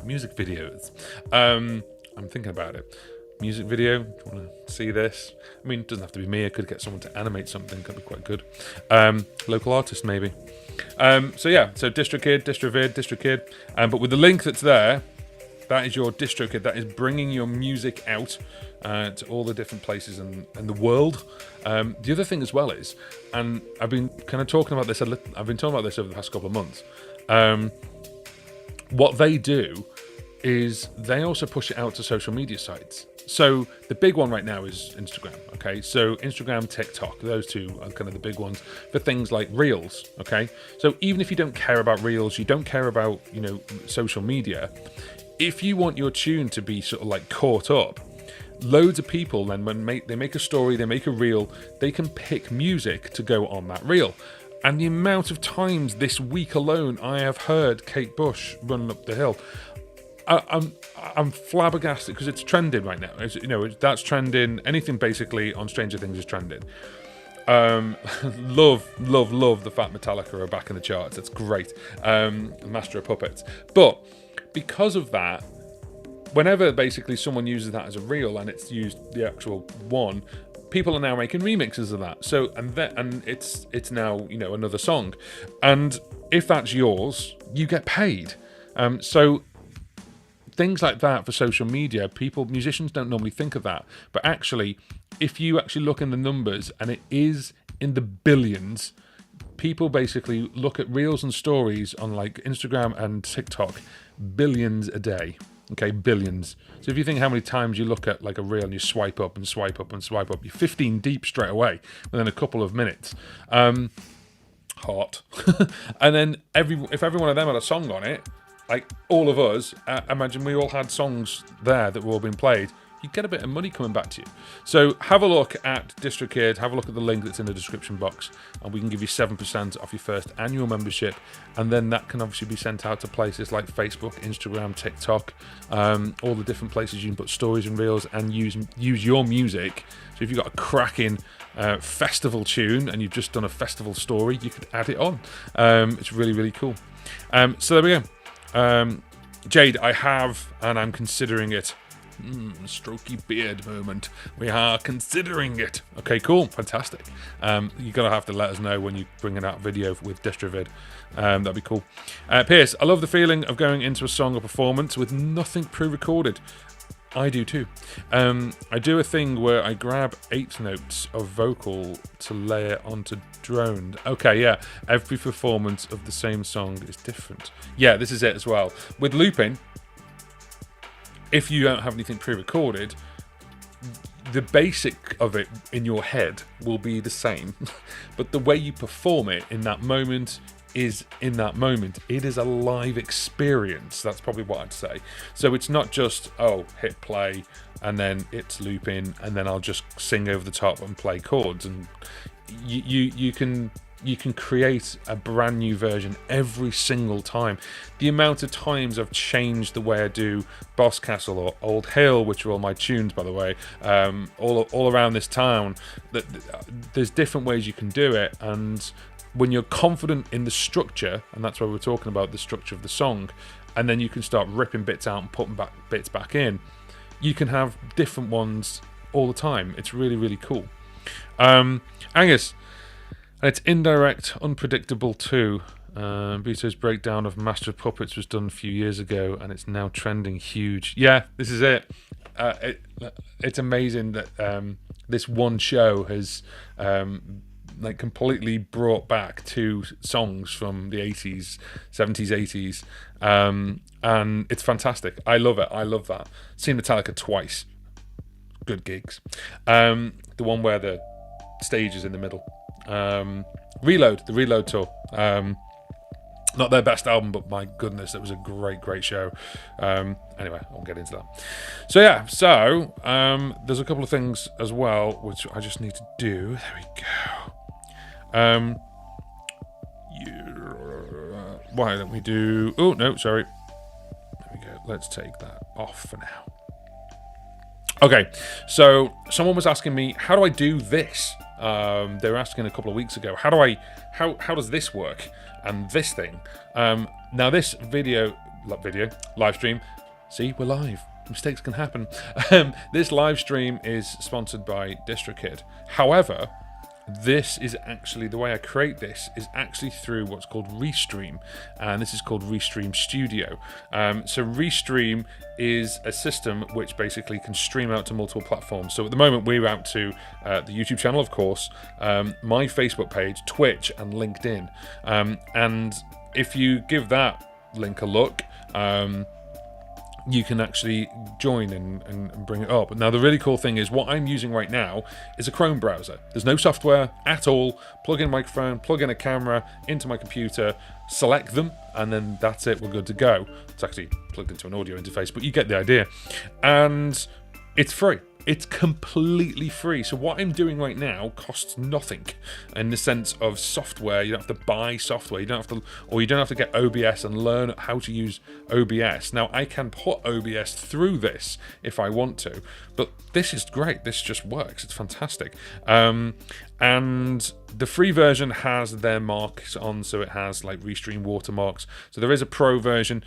music videos? I'm thinking about it. Music video, do you want to see this? I mean, it doesn't have to be me. I could get someone to animate something. Could be quite good. Local artist, maybe. So DistroKid, DistroVid, DistroKid. But with the link that's there, that is your DistroKid. That is bringing your music out to all the different places in the world. The other thing as well is, and I've been kind of talking about this. I've been talking about this over the past couple of months. What they do is they also push it out to social media sites. So the big one right now is Instagram, okay? So Instagram, TikTok, those two are kind of the big ones for things like Reels, okay? So even if you don't care about Reels, you don't care about, social media, if you want your tune to be sort of like caught up, loads of people then when they make a story, they make a reel, they can pick music to go on that reel. And the amount of times this week alone I have heard Kate Bush running up the hill, I'm flabbergasted because it's trending right now. That's trending. Anything basically on Stranger Things is trending. Love the fact Metallica are back in the charts. That's great. Master of Puppets. But because of that, whenever basically someone uses that as a reel and it's used the actual one, people are now making remixes of that. So and it's now another song, and if that's yours, you get paid. So things like that for social media, musicians don't normally think of that, but actually, if you actually look in the numbers, and it is in the billions, people basically look at reels and stories on like Instagram and TikTok, billions a day. Okay, billions. So if you think how many times you look at like a reel and you swipe up and swipe up and swipe up, you're 15 deep straight away within a couple of minutes. Hot. And then if every one of them had a song on it, like all of us, imagine we all had songs there that were all being played, you get a bit of money coming back to you. So have a look at DistroKid, have a look at the link that's in the description box, and we can give you 7% off your first annual membership. And then that can obviously be sent out to places like Facebook, Instagram, TikTok, all the different places you can put stories and reels and use your music. So if you've got a cracking festival tune and you've just done a festival story, you could add it on. It's really, really cool. So there we go. Jade, I have, and I'm considering it. Strokey beard moment. We are considering it. Okay, cool, fantastic. You're gonna have to let us know when you bring it out video with DistroVid. That'd be cool. Pierce, I love the feeling of going into a song or performance with nothing pre-recorded. I do too. I do a thing where I grab 8 notes of vocal to layer onto droned. Okay, yeah. Every performance of the same song is different. Yeah, this is it as well. With looping, if you don't have anything pre-recorded, the basic of it in your head will be the same, but the way you perform it in that moment is in that moment. It is a live experience. That's probably what I'd say. So it's not just, hit play and then it's looping and then I'll just sing over the top and play chords. And you can you can create a brand new version every single time. The amount of times I've changed the way I do Boss Castle or Old Hill, which are all my tunes, by the way, all around this town, that there's different ways you can do it. And when you're confident in the structure, and that's why we're talking about the structure of the song, and then you can start ripping bits out and putting bits back in, you can have different ones all the time. It's really, really cool. Angus, and it's indirect, unpredictable too. Beto's breakdown of Master of Puppets was done a few years ago, and it's now trending huge. Yeah, this is it. It's amazing that this one show has like completely brought back two songs from the 80s, 70s, 80s, and it's fantastic. I love it. I love that. Seen Metallica twice. Good gigs. The one where the stage is in the middle. The Reload tour. Not their best album, but my goodness, it was a great show. Anyway, I'll get into that. So yeah, there's a couple of things as well which I just need to do. There we go. Why don't we do? Oh no, sorry. There we go. Let's take that off for now. Okay, so someone was asking me, how do I do this? They were asking a couple of weeks ago, how does this work? And this thing. Now this live stream, see, we're live. Mistakes can happen. This live stream is sponsored by DistroKid. However, this is actually, the way I create this is actually through what's called Restream, and this is called Restream Studio. So Restream is a system which basically can stream out to multiple platforms. So at the moment we're out to the YouTube channel, of course, my Facebook page, Twitch, and LinkedIn. And if you give that link a look, you can actually join and bring it up. Now, the really cool thing is what I'm using right now is a Chrome browser. There's no software at all. Plug in a microphone, plug in a camera into my computer, select them, and then that's it. We're good to go. It's actually plugged into an audio interface, but you get the idea. And it's free. It's completely free. So what I'm doing right now costs nothing in the sense of software. You don't have to buy software. You don't have to get OBS and learn how to use OBS. Now I can put OBS through this if I want to, but this is great. This just works. It's fantastic. And the free version has their marks on, so it has like Restream watermarks. So there is a pro version,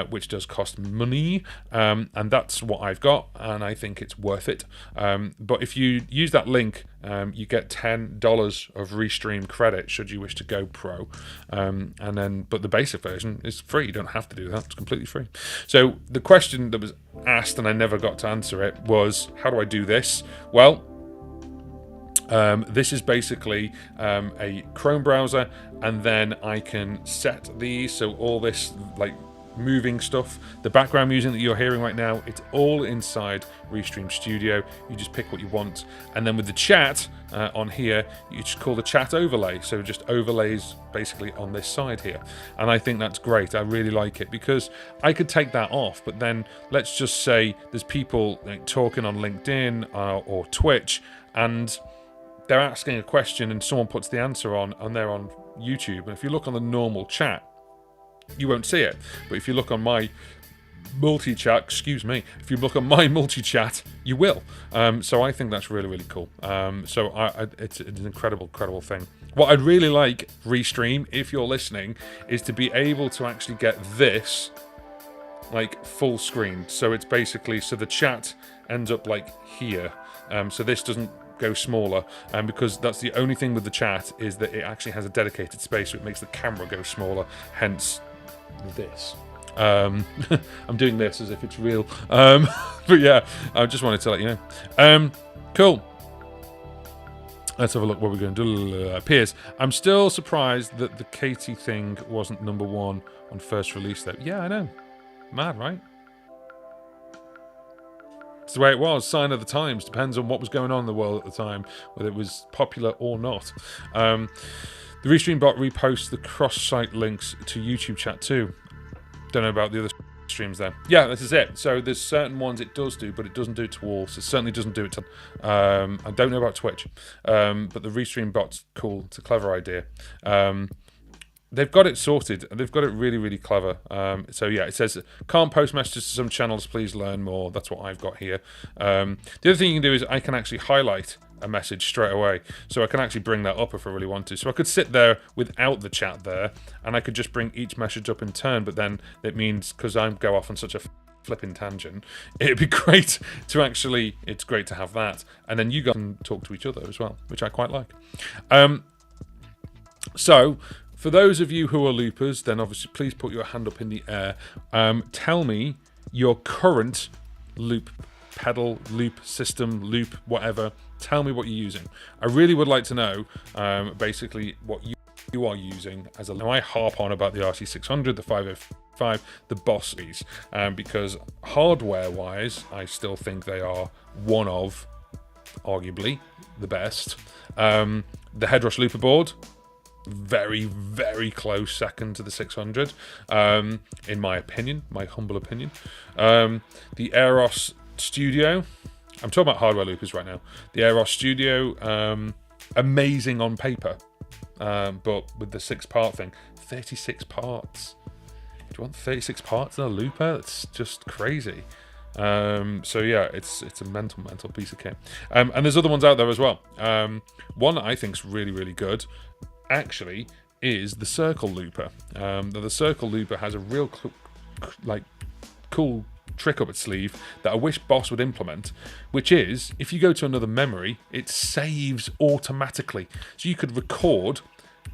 which does cost money, and that's what I've got, and I think it's worth it. But if you use that link, you get $10 of Restream credit should you wish to go pro. But the basic version is free. You don't have to do that. It's completely free. So the question that was asked, and I never got to answer it, was how do I do this? Well, this is basically a Chrome browser, and then I can set these, so all this like moving stuff, the background music that you're hearing right now, it's all inside Restream Studio. You just pick what you want, and then with the chat on here, you just call the chat overlay, so just overlays basically on this side here. And I think that's great. I really like it, because I could take that off, but then let's just say there's people like talking on LinkedIn or Twitch, and they're asking a question and someone puts the answer on, and they're on YouTube. And if you look on the normal chat, you won't see it. But if you look on my multi-chat, if you look on my multi-chat, you will. So I think that's really, really cool. It's an incredible thing. What I'd really like, Restream, if you're listening, is to be able to actually get this like full screen. So it's basically, so the chat ends up like here. So this doesn't go smaller, and because that's the only thing with the chat is that it actually has a dedicated space, so it makes the camera go smaller, hence this. I'm doing this as if it's real, but yeah, I just wanted to let you know. Cool. Let's have a look what we're going to do. Piers, I'm still surprised that the Katie thing wasn't number one on first release though. Yeah, I know. Mad, right? It's the way it was. Sign of the times. Depends on what was going on in the world at the time, whether it was popular or not. The Restream bot reposts the cross-site links to YouTube chat too. Don't know about the other streams there. Yeah, this is it. So there's certain ones it does do, but it doesn't do it to all. So it certainly doesn't do it to... I don't know about Twitch, but the restream bot's cool. It's a clever idea. They've got it sorted. They've got it really, really clever. So yeah, it says, can't post messages to some channels, please learn more. That's what I've got here. The other thing you can do is I can actually highlight a message straight away. So I can actually bring that up if I really want to. So I could sit there without the chat there, and I could just bring each message up in turn, but then it means, because I go off on such a flipping tangent, it'd be great to actually, it's great to have that. And then you guys can talk to each other as well, which I quite like. So, for those of you who are loopers, then obviously please put your hand up in the air. Tell me your current loop pedal, loop system, loop whatever. Tell me what you're using. I really would like to know basically what you are using as a... Now I harp on about the RC600, the 505, the Bosses, because hardware-wise, I still think they are one of, arguably, the best. The Headrush looper board, very, very close second to the 600, in my opinion, my humble opinion. The Rsrc Studio, I'm talking about hardware loopers right now. The Rsrc Studio, amazing on paper, but with the 6-part thing, 36 parts. Do you want 36 parts in a looper? That's just crazy. So yeah, it's a mental piece of kit. And there's other ones out there as well. One that I think's really, really good, actually, is the Circle Looper. The Circle Looper has a real cool trick up its sleeve that I wish Boss would implement, which is, if you go to another memory, it saves automatically. So you could record,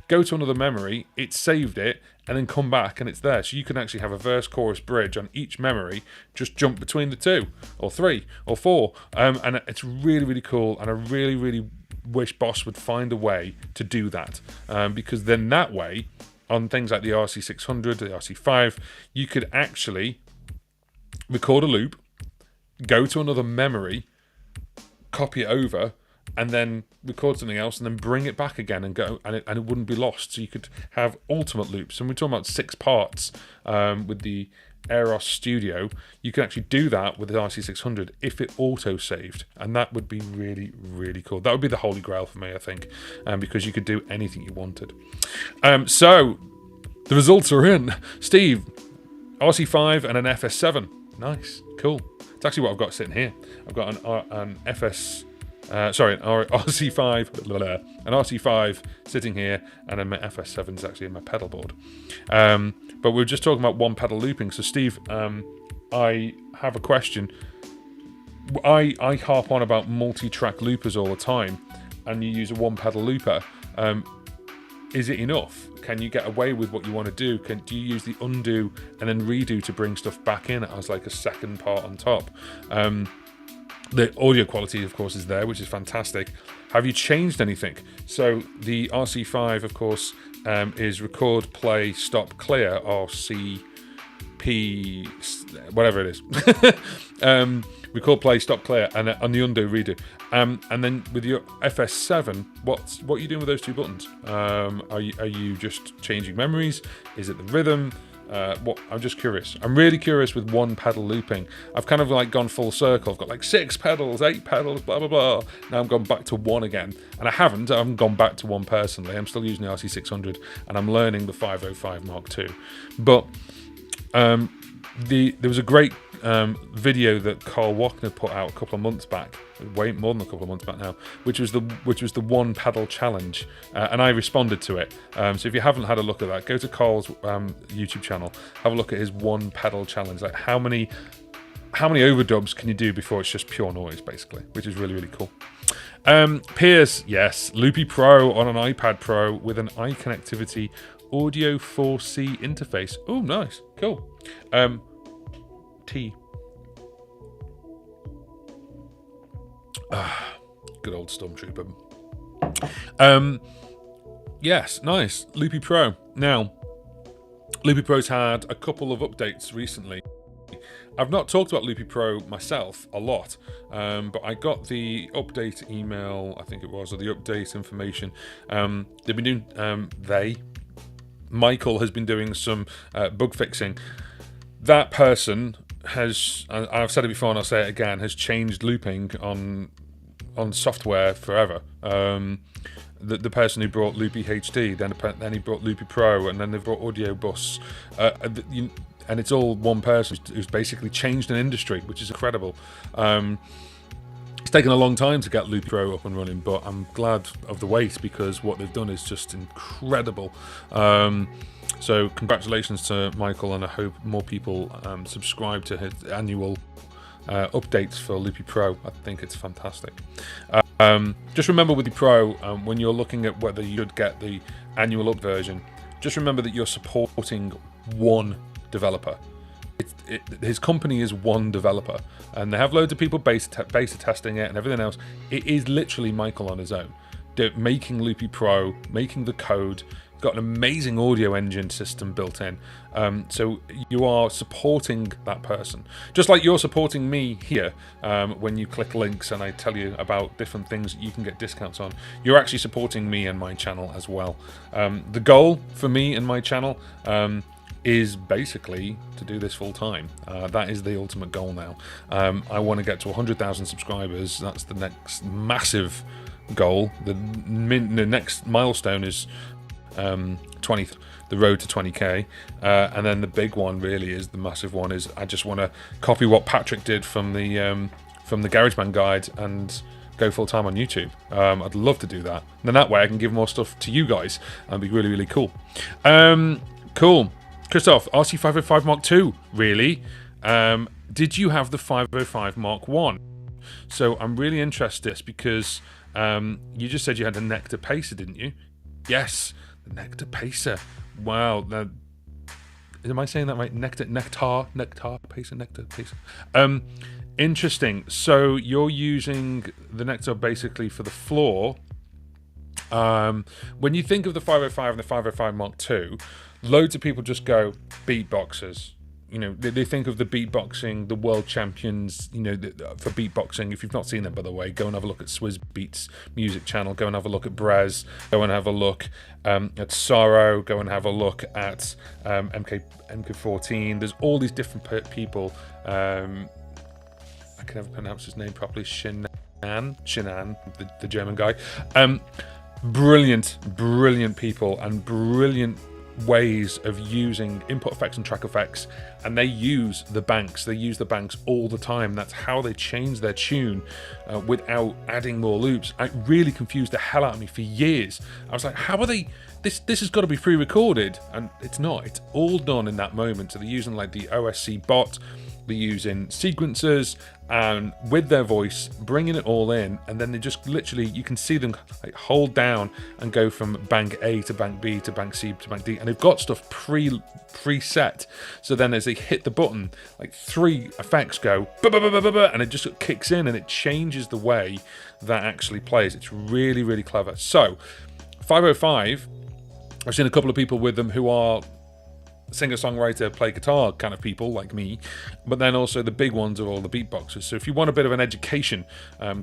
go to another memory, it saved it, and then come back and it's there. So you can actually have a verse, chorus, bridge on each memory, just jump between the 2 or 3 or 4. And it's really, really cool, and I really, really wish Boss would find a way to do that, because then that way, on things like the RC600, the RC5, you could actually record a loop, go to another memory, copy it over, and then record something else, and then bring it back again and go, and it wouldn't be lost. So you could have ultimate loops. And we're talking about 6 parts with the Rsrc Studio. You can actually do that with the RC600 if it auto-saved, and that would be really, really cool. That would be the holy grail for me, I think, because you could do anything you wanted. So the results are in. Steve, RC5 and an FS7. Nice, cool. It's actually what I've got sitting here. I've got an RC5, an RC5 sitting here, and then my FS7 is actually in my pedal board. But we were just talking about one pedal looping. So Steve, I have a question. I harp on about multi-track loopers all the time, and you use a one pedal looper. Is it enough? Can you get away with what you want to do? Do you use the undo and then redo to bring stuff back in as like a second part on top? The audio quality, of course, is there, which is fantastic. Have you changed anything? So the RC5, of course, is record, play, stop, clear, RCP, whatever it is. Record, play, stop, clear, and on the undo, redo. And then with your FS7, what are you doing with those 2 buttons? Are you just changing memories? Is it the rhythm? I'm just curious. I'm really curious with one pedal looping. I've kind of like gone full circle. I've got like 6 pedals, 8 pedals, blah, blah, blah. Now I'm gone back to 1 again. And I haven't gone back to 1 personally. I'm still using the RC600 and I'm learning the 505 Mark II. But there was a great video that Carl Wachner put out a couple of months back, way more than a couple of months back now, which was the one pedal challenge, and I responded to it. So if you haven't had a look at that, go to Carl's YouTube channel, have a look at his one pedal challenge. Like how many overdubs can you do before it's just pure noise, basically, which is really, really cool. Piers, yes, Loopy Pro on an iPad Pro with an iConnectivity Audio 4C interface. Oh, nice, cool. T. Good old Stormtrooper. Yes, nice. Loopy Pro. Now, Loopy Pro's had a couple of updates recently. I've not talked about Loopy Pro myself a lot, but I got the update email, I think it was, or the update information. They've been doing, Michael has been doing some bug fixing. that person has, I've said it before and I'll say it again, has changed looping on software forever. The person who brought Loopy HD, then he brought Loopy Pro, and then they brought Audio Bus, and it's all one person who's basically changed an industry, which is incredible. It's taken a long time to get Loopy Pro up and running, but I'm glad of the wait, because what they've done is just incredible. So congratulations to Michael, and I hope more people subscribe to his annual updates for Loopy Pro. I think it's fantastic. Just remember with the Pro, when you're looking at whether you should get the annual up version, just remember that you're supporting one developer. His company is one developer, and they have loads of people beta testing it and everything else. It is literally Michael on his own, making Loopy Pro, making the code. Got an amazing audio engine system built in, so you are supporting that person, just like you're supporting me here. When you click links and I tell you about different things that you can get discounts on, you're actually supporting me and my channel as well. The goal for me and my channel is basically to do this full time. That is the ultimate goal now. I want to get to 100,000 subscribers. That's the next massive goal. The next milestone is 20, the road to 20k, and then the big one, really is the massive one, is I just want to copy what Patrick did from the GarageBand guide and go full time on YouTube. I'd love to do that, and then that way I can give more stuff to you guys, and be really cool. Cool. Christoph, RC505 Mark II, really? Did you have the 505 Mark 1? So I'm really interested, because you just said you had a Nectar Pacer, didn't you? Yes. Nectar Pacer. Wow. Now, am I saying that right? Nectar Pacer. Interesting. So you're using the Nectar basically for the floor. When you think of the 505 and the 505 Mark II, loads of people just go beatboxers. You know, they think of the beatboxing, the world champions, you know, for beatboxing. If you've not seen them, by the way, go and have a look at Swizz Beats music channel. Go and have a look at Brez. Go and have a look at Sorrow. Go and have a look at MK14. There's all these different people. I can never pronounce his name properly. Shinan, the German guy. Brilliant people, and brilliant ways of using input effects and track effects, and they use the banks all the time. That's how they change their tune without adding more loops. It really confused the hell out of me for years. I was like, how are they, this has got to be pre-recorded, and it's not. It's all done in that moment. So they're using like the OSC bot, they're using sequencers, and with their voice bringing it all in, and then they just literally, you can see them like hold down and go from bank A to bank B to bank C to bank D, and they've got stuff preset. So then as they hit the button, like 3 effects go and it just kicks in, and it changes the way that actually plays. It's really clever. So 505, I've seen a couple of people with them who are singer-songwriter, play guitar kind of people like me, but then also the big ones are all the beatboxers. So if you want a bit of an education,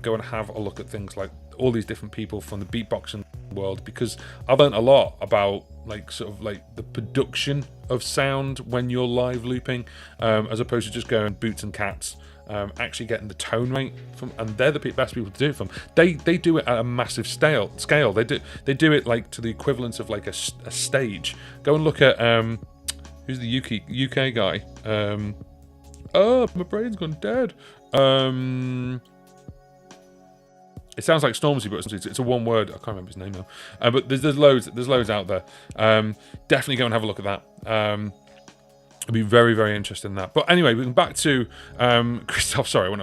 go and have a look at things like all these different people from the beatboxing world, because I've learned a lot about like sort of like the production of sound when you're live looping, as opposed to just going boots and cats. Actually getting the tone right from, and they're the best people to do it from. They do it at a massive scale. They do it like to the equivalent of like a stage. Go and look at who's the UK guy? Oh, my brain's gone dead. It sounds like Stormzy, but it's a one word. I can't remember his name now. But there's loads out there. Definitely go and have a look at that. I'd be very interested in that. But anyway, we're back to Christoph. Sorry, I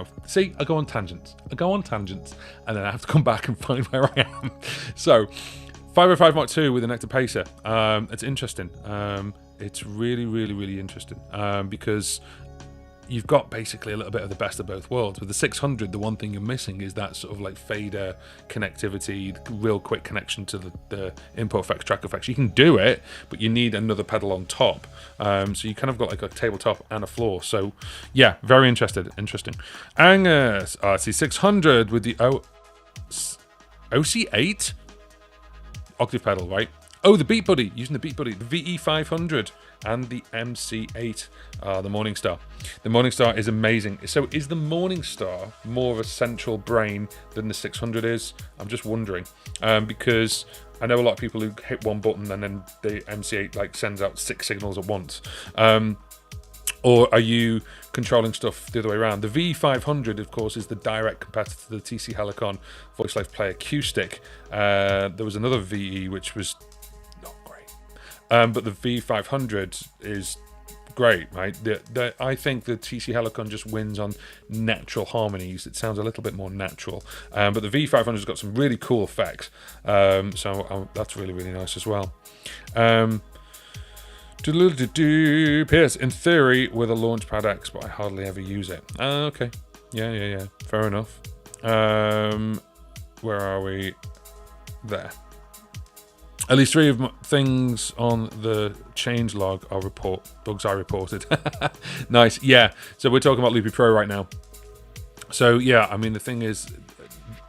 go on tangents, and then I have to come back and find where I am. So 505 Mark II with the Nectar Pacer. It's interesting. It's really interesting, because you've got basically a little bit of the best of both worlds. With the 600, the one thing you're missing is that sort of like fader connectivity, real quick connection to the input effects, track effects. You can do it, but you need another pedal on top. So you kind of got like a tabletop and a floor. So yeah, very interesting. Angus, RC600 with the OC8 octave pedal, right? Oh, the Beat Buddy, using the Beat Buddy, the VE500 and the MC8, the Morningstar. The Morningstar is amazing. So is the Morningstar more of a central brain than the 600 is? I'm just wondering, because I know a lot of people who hit one button and then the MC8 like sends out 6 signals at once. Or are you controlling stuff the other way around? The VE500, of course, is the direct competitor to the TC Helicon Voice Live Player Q-Stick. There was another VE which was not great. But the VE500 is great, right? I think the TC Helicon just wins on natural harmonies. It sounds a little bit more natural. But the VE500 has got some really cool effects. So that's really, really nice as well. Pierce, in theory, with a Launchpad X, but I hardly ever use it. Okay. Yeah. Fair enough. Where are we? There. At least 3 of my things on the change log are bugs I reported. Nice. Yeah. So we're talking about Loopy Pro right now. So yeah, I mean, the thing is,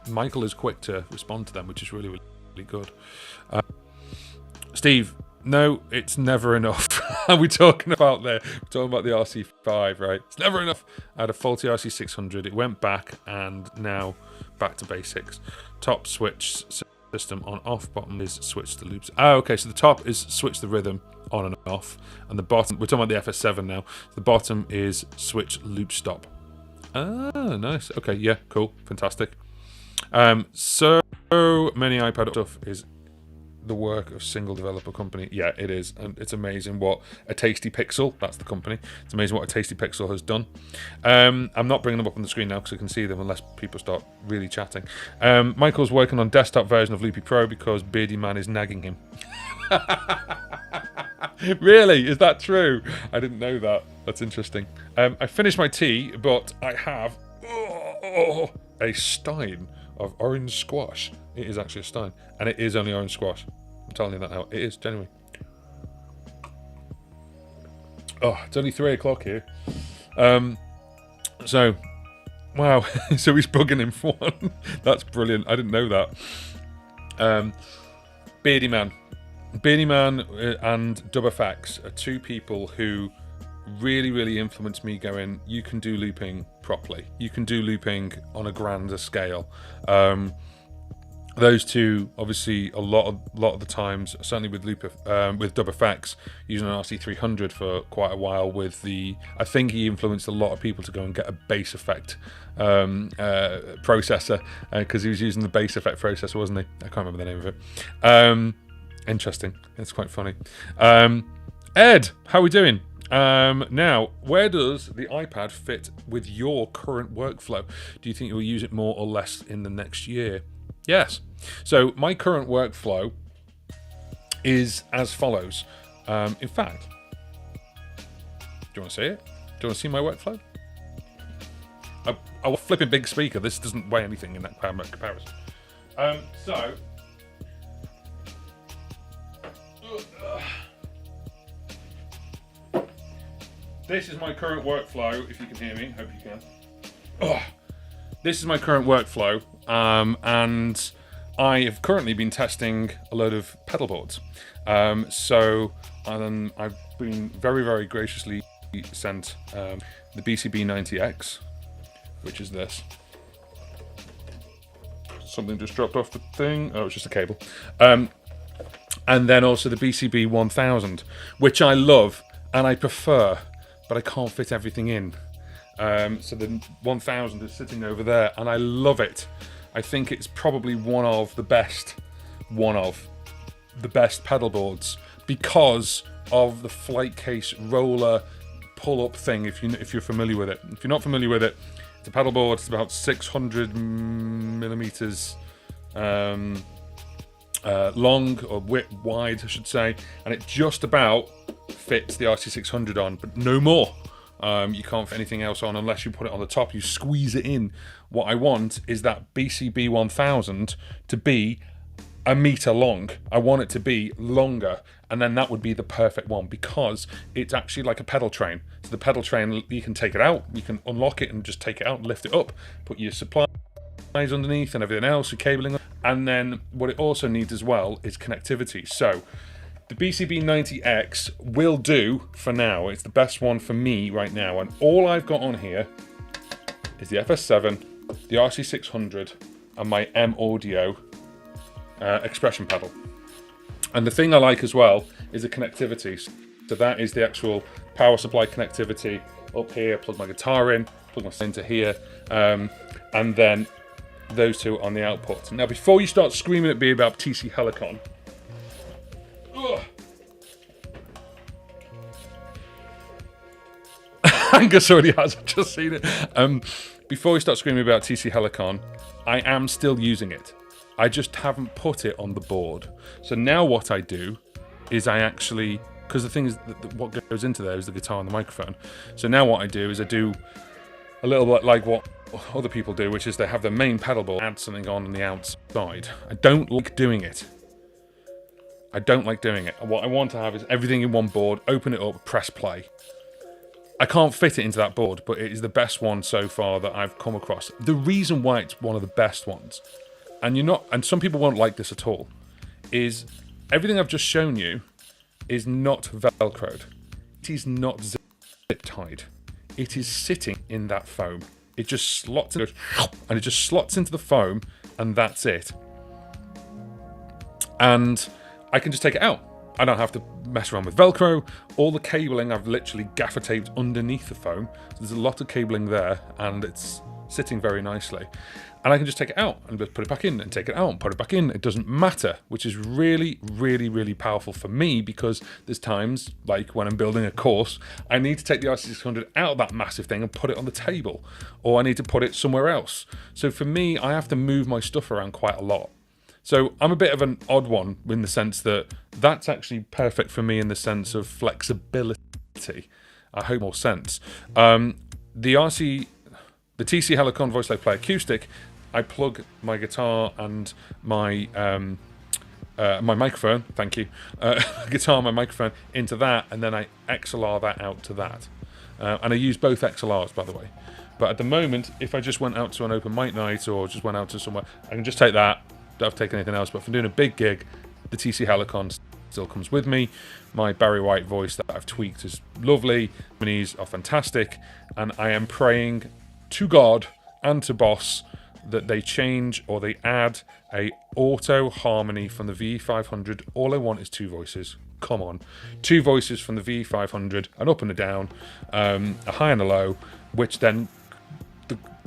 Michael is quick to respond to them, which is really, really, really good. Steve, no, it's never enough. We're talking about the RC5, right? It's never enough. I had a faulty RC600. It went back, and now back to basics. Top switch system on off, bottom is switch the loops. Okay, so the top is switch the rhythm on and off, and the bottom, we're talking about the FS7 now. The bottom is switch loop stop. Nice. Okay, yeah, cool, fantastic. So many iPad stuff is the work of single developer company. Yeah, it is, and it's amazing what a Tasty Pixel, that's the company, it's amazing what a Tasty Pixel has done. I'm not bringing them up on the screen now because I can see them unless people start really chatting. Michael's working on desktop version of Loopy Pro because Beardy Man is nagging him. Really? Is that true? I didn't know that. That's interesting. I finished my tea, but I have a stein of orange squash. It is actually a stein, and it is only orange squash. I'm telling you that now. It is, genuinely. Oh, it's only 3 o'clock here. So, wow. So he's bugging him for one. That's brilliant. I didn't know that. Beardy Man. Beardy Man and DubFX are 2 people who really, really influenced me going, you can do looping properly. You can do looping on a grander scale. Those 2, obviously, a lot of the times, certainly with DubFX, using an RC300 for quite a while. I think he influenced a lot of people to go and get a bass effect processor, because he was using the bass effect processor, wasn't he? I can't remember the name of it. Interesting. It's quite funny. Ed, how are we doing? Now, where does the iPad fit with your current workflow? Do you think you'll use it more or less in the next year? Yes. So my current workflow is as follows. In fact, do you want to see it? Do you want to see my workflow? I will flip a big speaker. This doesn't weigh anything in that comparison. This is my current workflow, if you can hear me. Hope you can. This is my current workflow, and I have currently been testing a load of pedal boards. I've been very, very graciously sent the BCB90X, which is this. Something just dropped off the thing. Oh, it's just a cable. And then also the BCB1000, which I love and I prefer, but I can't fit everything in. So the 1000 is sitting over there, and I love it. I think it's probably one of the best pedal boards because of the flight case roller pull-up thing. If you're familiar with it, if you're not familiar with it, it's a pedal board. It's about 600 millimeters long, or wide, I should say, and it just about fits the RC600 on, but no more. You can't fit anything else on unless you put it on the top. You squeeze it in. What I want is that BCB 1000 to be a meter long. I want it to be longer, and then that would be the perfect one because it's actually like a pedal train. So the pedal train, you can take it out, you can unlock it and just take it out and lift it up, put your supplies underneath and everything else, your cabling, And then what it also needs as well is connectivity. So the BCB90X will do for now. It's the best one for me right now. And all I've got on here is the FS7, the RC600, and my M Audio expression pedal. And the thing I like as well is the connectivity. So that is the actual power supply connectivity up here. Plug my guitar in, plug my into here, and then those two on the output. Now, before you start screaming at me about TC Helicon, Angus already has. I've just seen it. Before we start screaming about TC Helicon, I am still using it. I just haven't put it on the board. So now what I do is I actually, because the thing is, what goes into there is the guitar and the microphone. So now what I do is I do a little bit like what other people do, which is they have their main pedal board, add something on the outside. I don't like doing it. I don't like doing it. What I want to have is everything in one board, open it up, press play. I can't fit it into that board, but it is the best one so far that I've come across. The reason why it's one of the best ones, and some people won't like this at all, is everything I've just shown you is not Velcroed. It is not zip tied. It is sitting in that foam. It just slots in, and it just slots into the foam, and that's it. And I can just take it out. I don't have to mess around with Velcro. All the cabling I've literally gaffer taped underneath the foam. So there's a lot of cabling there, and it's sitting very nicely. And I can just take it out and just put it back in and take it out and put it back in. It doesn't matter, which is really, really, really powerful for me, because there's times, like when I'm building a course, I need to take the RC600 out of that massive thing and put it on the table, or I need to put it somewhere else. So for me, I have to move my stuff around quite a lot. So I'm a bit of an odd one in the sense that that's actually perfect for me in the sense of flexibility. I hope more sense. The TC Helicon Voice Live Play Acoustic, I plug my guitar and my my microphone, thank you, guitar and my microphone into that, and then I XLR that out to that. And I use both XLRs, by the way. But at the moment, if I just went out to an open mic night or just went out to somewhere, I can just take that. Don't have to take anything else. But if I'm doing a big gig, the TC Helicon still comes with me. My Barry White voice that I've tweaked is lovely. Minis are fantastic. And I am praying to God and to Boss that they change or they add a auto harmony from the VE500. All I want is two voices. Come on. Two voices from the VE500, an up and a down, a high and a low, which then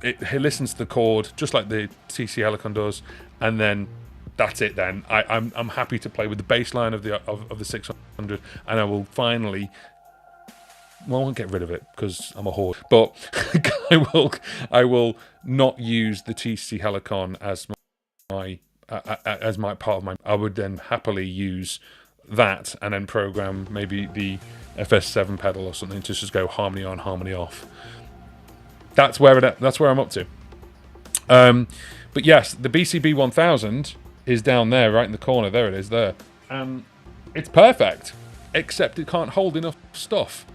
it listens to the chord just like the TC Helicon does, and then that's it. Then I'm happy to play with the bass line of the 600, and I will finally. Well, I won't get rid of it because I'm a whore, but I will not use the TC Helicon as my part of my. I would then happily use that and then program maybe the FS7 pedal or something to just go harmony on, harmony off. That's where I'm up to. But yes, the BCB 1000 is down there, right in the corner. There it is, there. And it's perfect, except it can't hold enough stuff.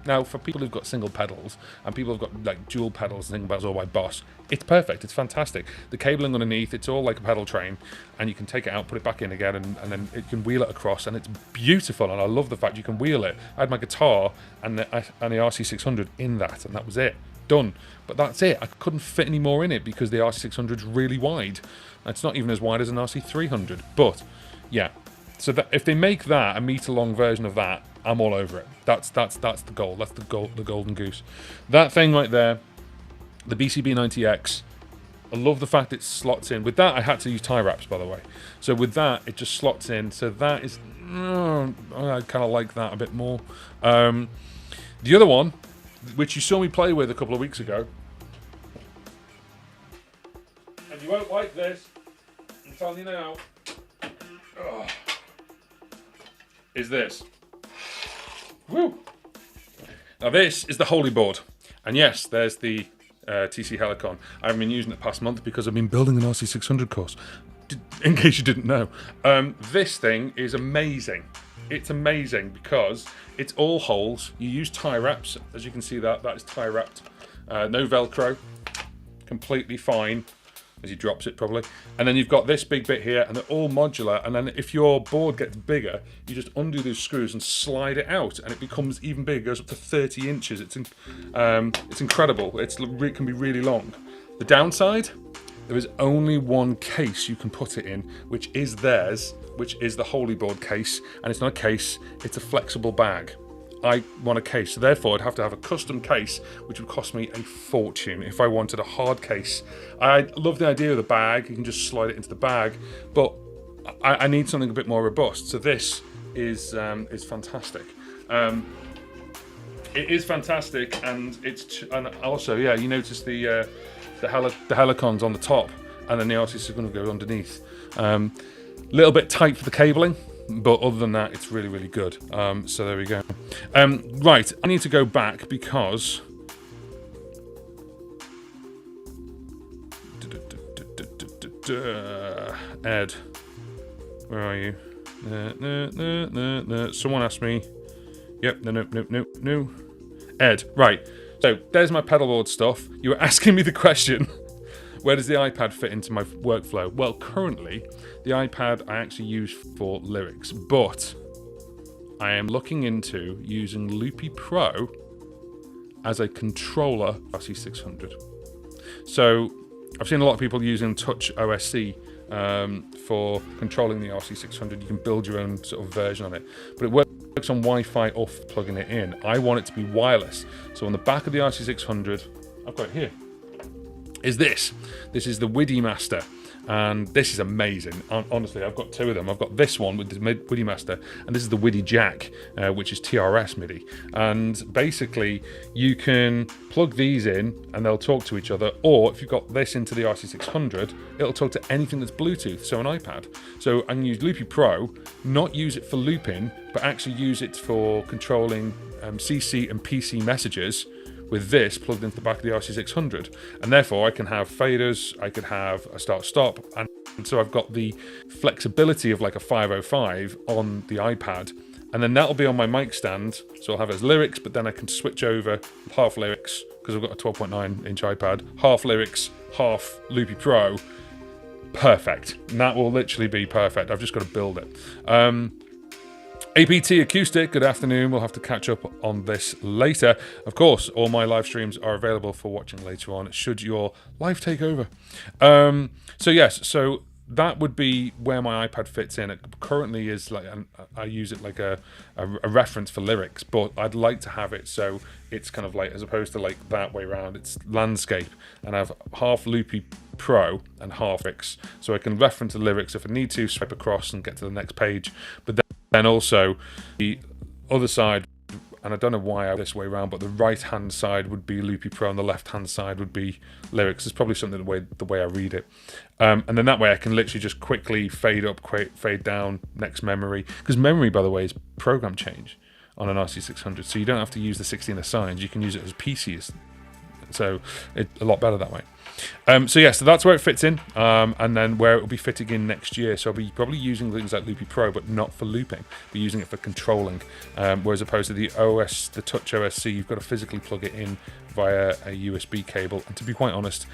Now, for people who've got single pedals and people who've got like dual pedals and single pedals all by Boss, it's perfect. It's fantastic. The cabling underneath, it's all like a pedal train, and you can take it out, put it back in again, and then it can wheel it across, and it's beautiful. And I love the fact you can wheel it. I had my guitar and the RC600 in that, and that was it. Done. But that's it. I couldn't fit any more in it because the RC600 is really wide. It's not even as wide as an RC300. But yeah. So that if they make that a meter-long version of that, I'm all over it. That's the goal. That's the golden goose. That thing right there, the BCB90X. I love the fact it slots in. With that, I had to use tie wraps, by the way. So with that, it just slots in. So that is, I kind of like that a bit more. The other one, which you saw me play with a couple of weeks ago, and you won't like this, I'm telling you now. Is this. Woo! Now this is the Holy Board. And yes, there's the TC Helicon. I haven't been using it the past month because I've been building an RC600 course. In case you didn't know. This thing is amazing. It's amazing because it's all holes. You use tie wraps. As you can see that is tie wrapped. No Velcro. Completely fine. as he drops it probably. And then you've got this big bit here, and they're all modular. And then if your board gets bigger, you just undo those screws and slide it out, and it becomes even bigger. It goes up to 30 inches. It's incredible. It can be really long. The downside, there is only one case you can put it in, which is theirs, which is the Holy Board case. And it's not a case, it's a flexible bag. I want a case, so therefore I'd have to have a custom case, which would cost me a fortune if I wanted a hard case. I love the idea of the bag, you can just slide it into the bag, but I need something a bit more robust. So this is fantastic. It is fantastic, and and also, yeah, you notice the helicons on the top, and then the RC600 going to go underneath. Little bit tight for the cabling, but other than that, it's really, really good. So there we go. Right, I need to go back because Ed, where are you? No. Someone asked me. Yep, no. Ed, right. So there's my pedalboard stuff. You were asking me the question. Where does the iPad fit into my workflow? Well, currently, the iPad I actually use for lyrics, but I am looking into using Loopy Pro as a controller RC600. So I've seen a lot of people using Touch OSC for controlling the RC600. You can build your own sort of version of it, but it works on Wi-Fi off plugging it in. I want it to be wireless. So on the back of the RC600, I've got it here, is this. This is the WIDI Master, and this is amazing. Honestly, I've got two of them. I've got this one with the WIDI Master, and this is the WIDI Jack, which is TRS MIDI. And basically, you can plug these in, and they'll talk to each other. Or if you've got this into the RC600, it'll talk to anything that's Bluetooth, so an iPad. So I can use Loopy Pro, not use it for looping, but actually use it for controlling CC and PC messages with this plugged into the back of the RC600, and therefore I can have faders, I could have a start-stop, and so I've got the flexibility of like a 505 on the iPad, and then that'll be on my mic stand, so I'll have it as lyrics, but then I can switch over half lyrics, because I've got a 12.9 inch iPad, half lyrics, half Loopy Pro. Perfect. And that will literally be perfect. I've just got to build it. APT Acoustic, good afternoon. We'll have to catch up on this later. Of course, all my live streams are available for watching later on, should your life take over. So yes, so that would be where my iPad fits in. It currently is like, I use it like a reference for lyrics, but I'd like to have it so it's kind of like, as opposed to like that way around, it's landscape, and I have half Loopy Pro and half lyrics, so I can reference the lyrics if I need to, swipe across and get to the next page. But then also the other side, and I don't know why this way around, but the right hand side would be Loopy Pro and the left hand side would be lyrics. It's probably something the way I read it, and then that way I can literally just quickly fade up, fade down, next memory, because memory, by the way, is program change on an RC600, so you don't have to use the 16 assigns, you can use it as PCs, so it's a lot better that way. So that's where it fits in, and then where it will be fitting in next year. So I'll be probably using things like Loopy Pro, but not for looping. Be using it for controlling, whereas opposed to the Touch OSC, you've got to physically plug it in via a USB cable. And to be quite honest,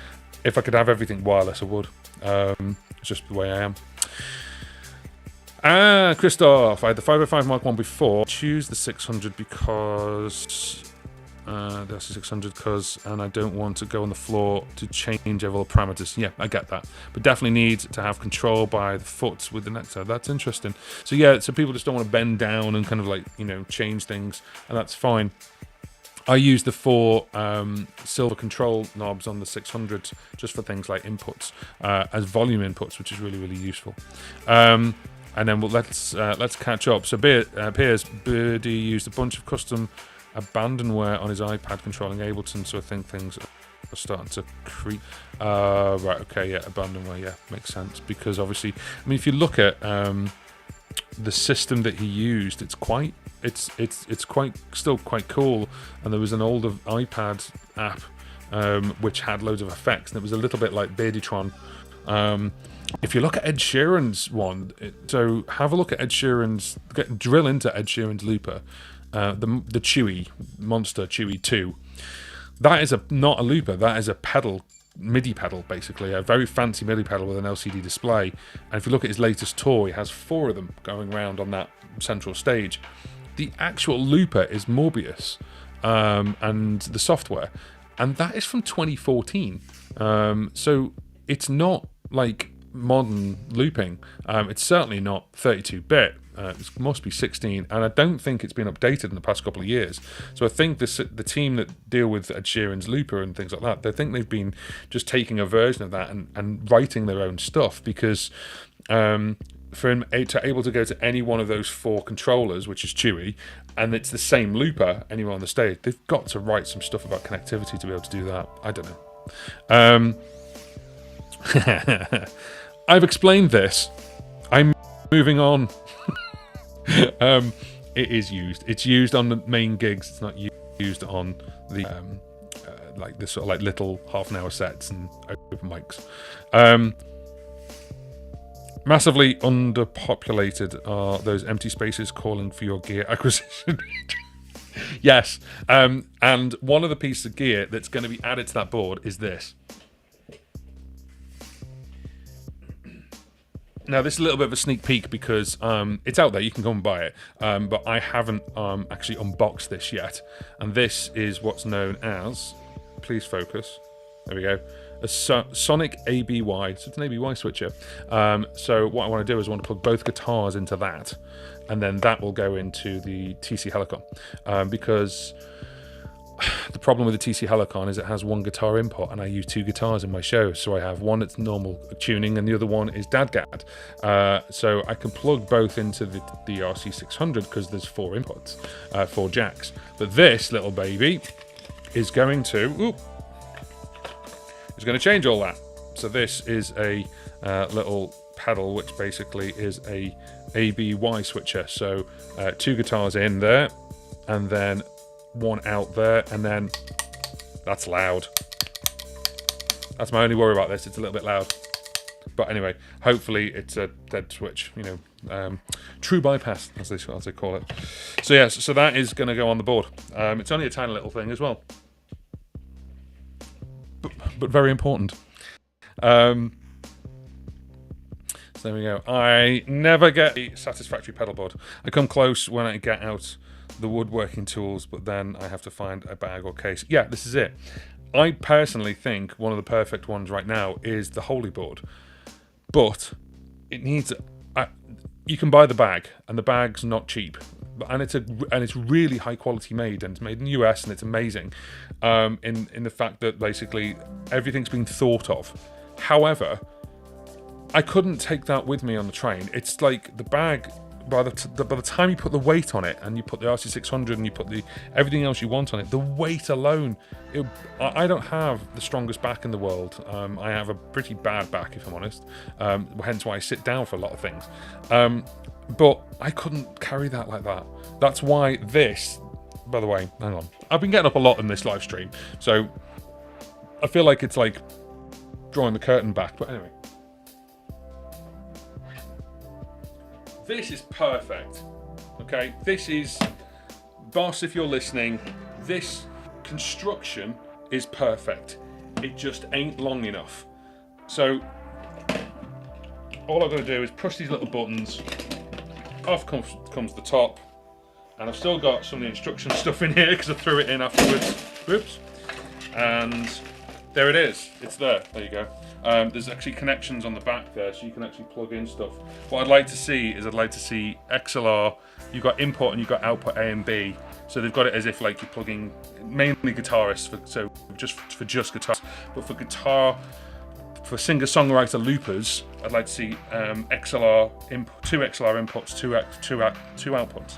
if I could have everything wireless, I would. It's just the way I am. Christoph, I had the 505 Mark 1 before. Choose the 600 because the RC600 and I don't want to go on the floor to change all the parameters. Yeah, I get that, but definitely need to have control by the foot with the neck side. That's interesting. So yeah, so people just don't want to bend down and kind of like, change things, and that's fine. I use the 4 silver control knobs on the 600 just for things like inputs, as volume inputs, which is really, really useful. And then let's catch up. So Piers Birdie used a bunch of custom abandonware on his iPad controlling Ableton, so I think things are starting to creep. Right, okay, yeah, abandonware, yeah, makes sense, because obviously, I mean, if you look at the system that he used, it's still quite cool. And there was an older iPad app which had loads of effects, and it was a little bit like Beardytron. If you look at Ed Sheeran's one, so have a look at Ed Sheeran's, drill into Ed Sheeran's looper. The Chewy Monster Chewy 2. That is not a looper. That is a pedal MIDI pedal, basically, a very fancy MIDI pedal with an LCD display. And if you look at his latest tour, he has 4 of them going around on that central stage. The actual looper is Morbius, and the software, and that is from 2014. So it's not like modern looping. It's certainly not 32-bit. It must be 16, and I don't think it's been updated in the past couple of years. So I think the team that deal with Ed Sheeran's looper and things like that, they think they've been just taking a version of that and writing their own stuff, because for him to able to go to any one of those 4 controllers, which is Chewy, and it's the same looper anywhere on the stage, they've got to write some stuff about connectivity to be able to do that. I don't know. I've explained this. I'm moving on. It is used. It's used on the main gigs. It's not used on the like the sort of like little half-an-hour sets and open mics. Massively underpopulated are those empty spaces calling for your gear acquisition. Yes, and one of the pieces of gear that's going to be added to that board is this. Now, this is a little bit of a sneak peek because it's out there. You can go and buy it. But I haven't actually unboxed this yet. And this is what's known as... Please focus. There we go. A Sonic ABY. So it's an ABY switcher. So what I want to do is I want to plug both guitars into that. And then that will go into the TC Helicon. Because... the problem with the TC Helicon is it has 1 guitar input, and I use 2 guitars in my show. So I have one that's normal tuning, and the other one is DADGAD. So I can plug both into the RC600 because there's 4 inputs, 4 jacks. But this little baby is going to change all that. So this is a little pedal, which basically is a ABY switcher. So 2 guitars in there, and then 1 out there, and then that's loud. That's my only worry about this. It's a little bit loud, but anyway, hopefully it's a dead switch. You know, true bypass, as they call it. So yes, so that is going to go on the board. It's only a tiny little thing as well, but very important. So there we go. I never get a satisfactory pedal board. I come close when I get out the woodworking tools, but then I have to find a bag or case. Yeah, this is it. I personally think one of the perfect ones right now is the Holy board, but it needs... you can buy the bag, and the bag's not cheap, and it's really high quality made, and it's made in the US, and it's amazing in the fact that basically everything's been thought of. However, I couldn't take that with me on the train. It's like the bag... By the time you put the weight on it, and you put the RC600 and you put everything else you want on it, the weight alone, I don't have the strongest back in the world. I have a pretty bad back, if I'm honest. Hence why I sit down for a lot of things. But I couldn't carry that like that. That's why this, by the way, hang on. I've been getting up a lot in this live stream, so I feel like it's like drawing the curtain back, but anyway. This is perfect, okay? This is, boss, if you're listening, this construction is perfect. It just ain't long enough. So, all I've got to do is push these little buttons, off comes the top, and I've still got some of the instruction stuff in here because I threw it in afterwards. Whoops. And there it is. It's there. There you go. There's actually connections on the back there, so you can actually plug in stuff. What I'd like to see is XLR. You've got input and you've got output A and B. So they've got it as if like you're plugging mainly guitarists, for just guitars. But for for singer-songwriter loopers, I'd like to see XLR input, 2 XLR inputs, two outputs,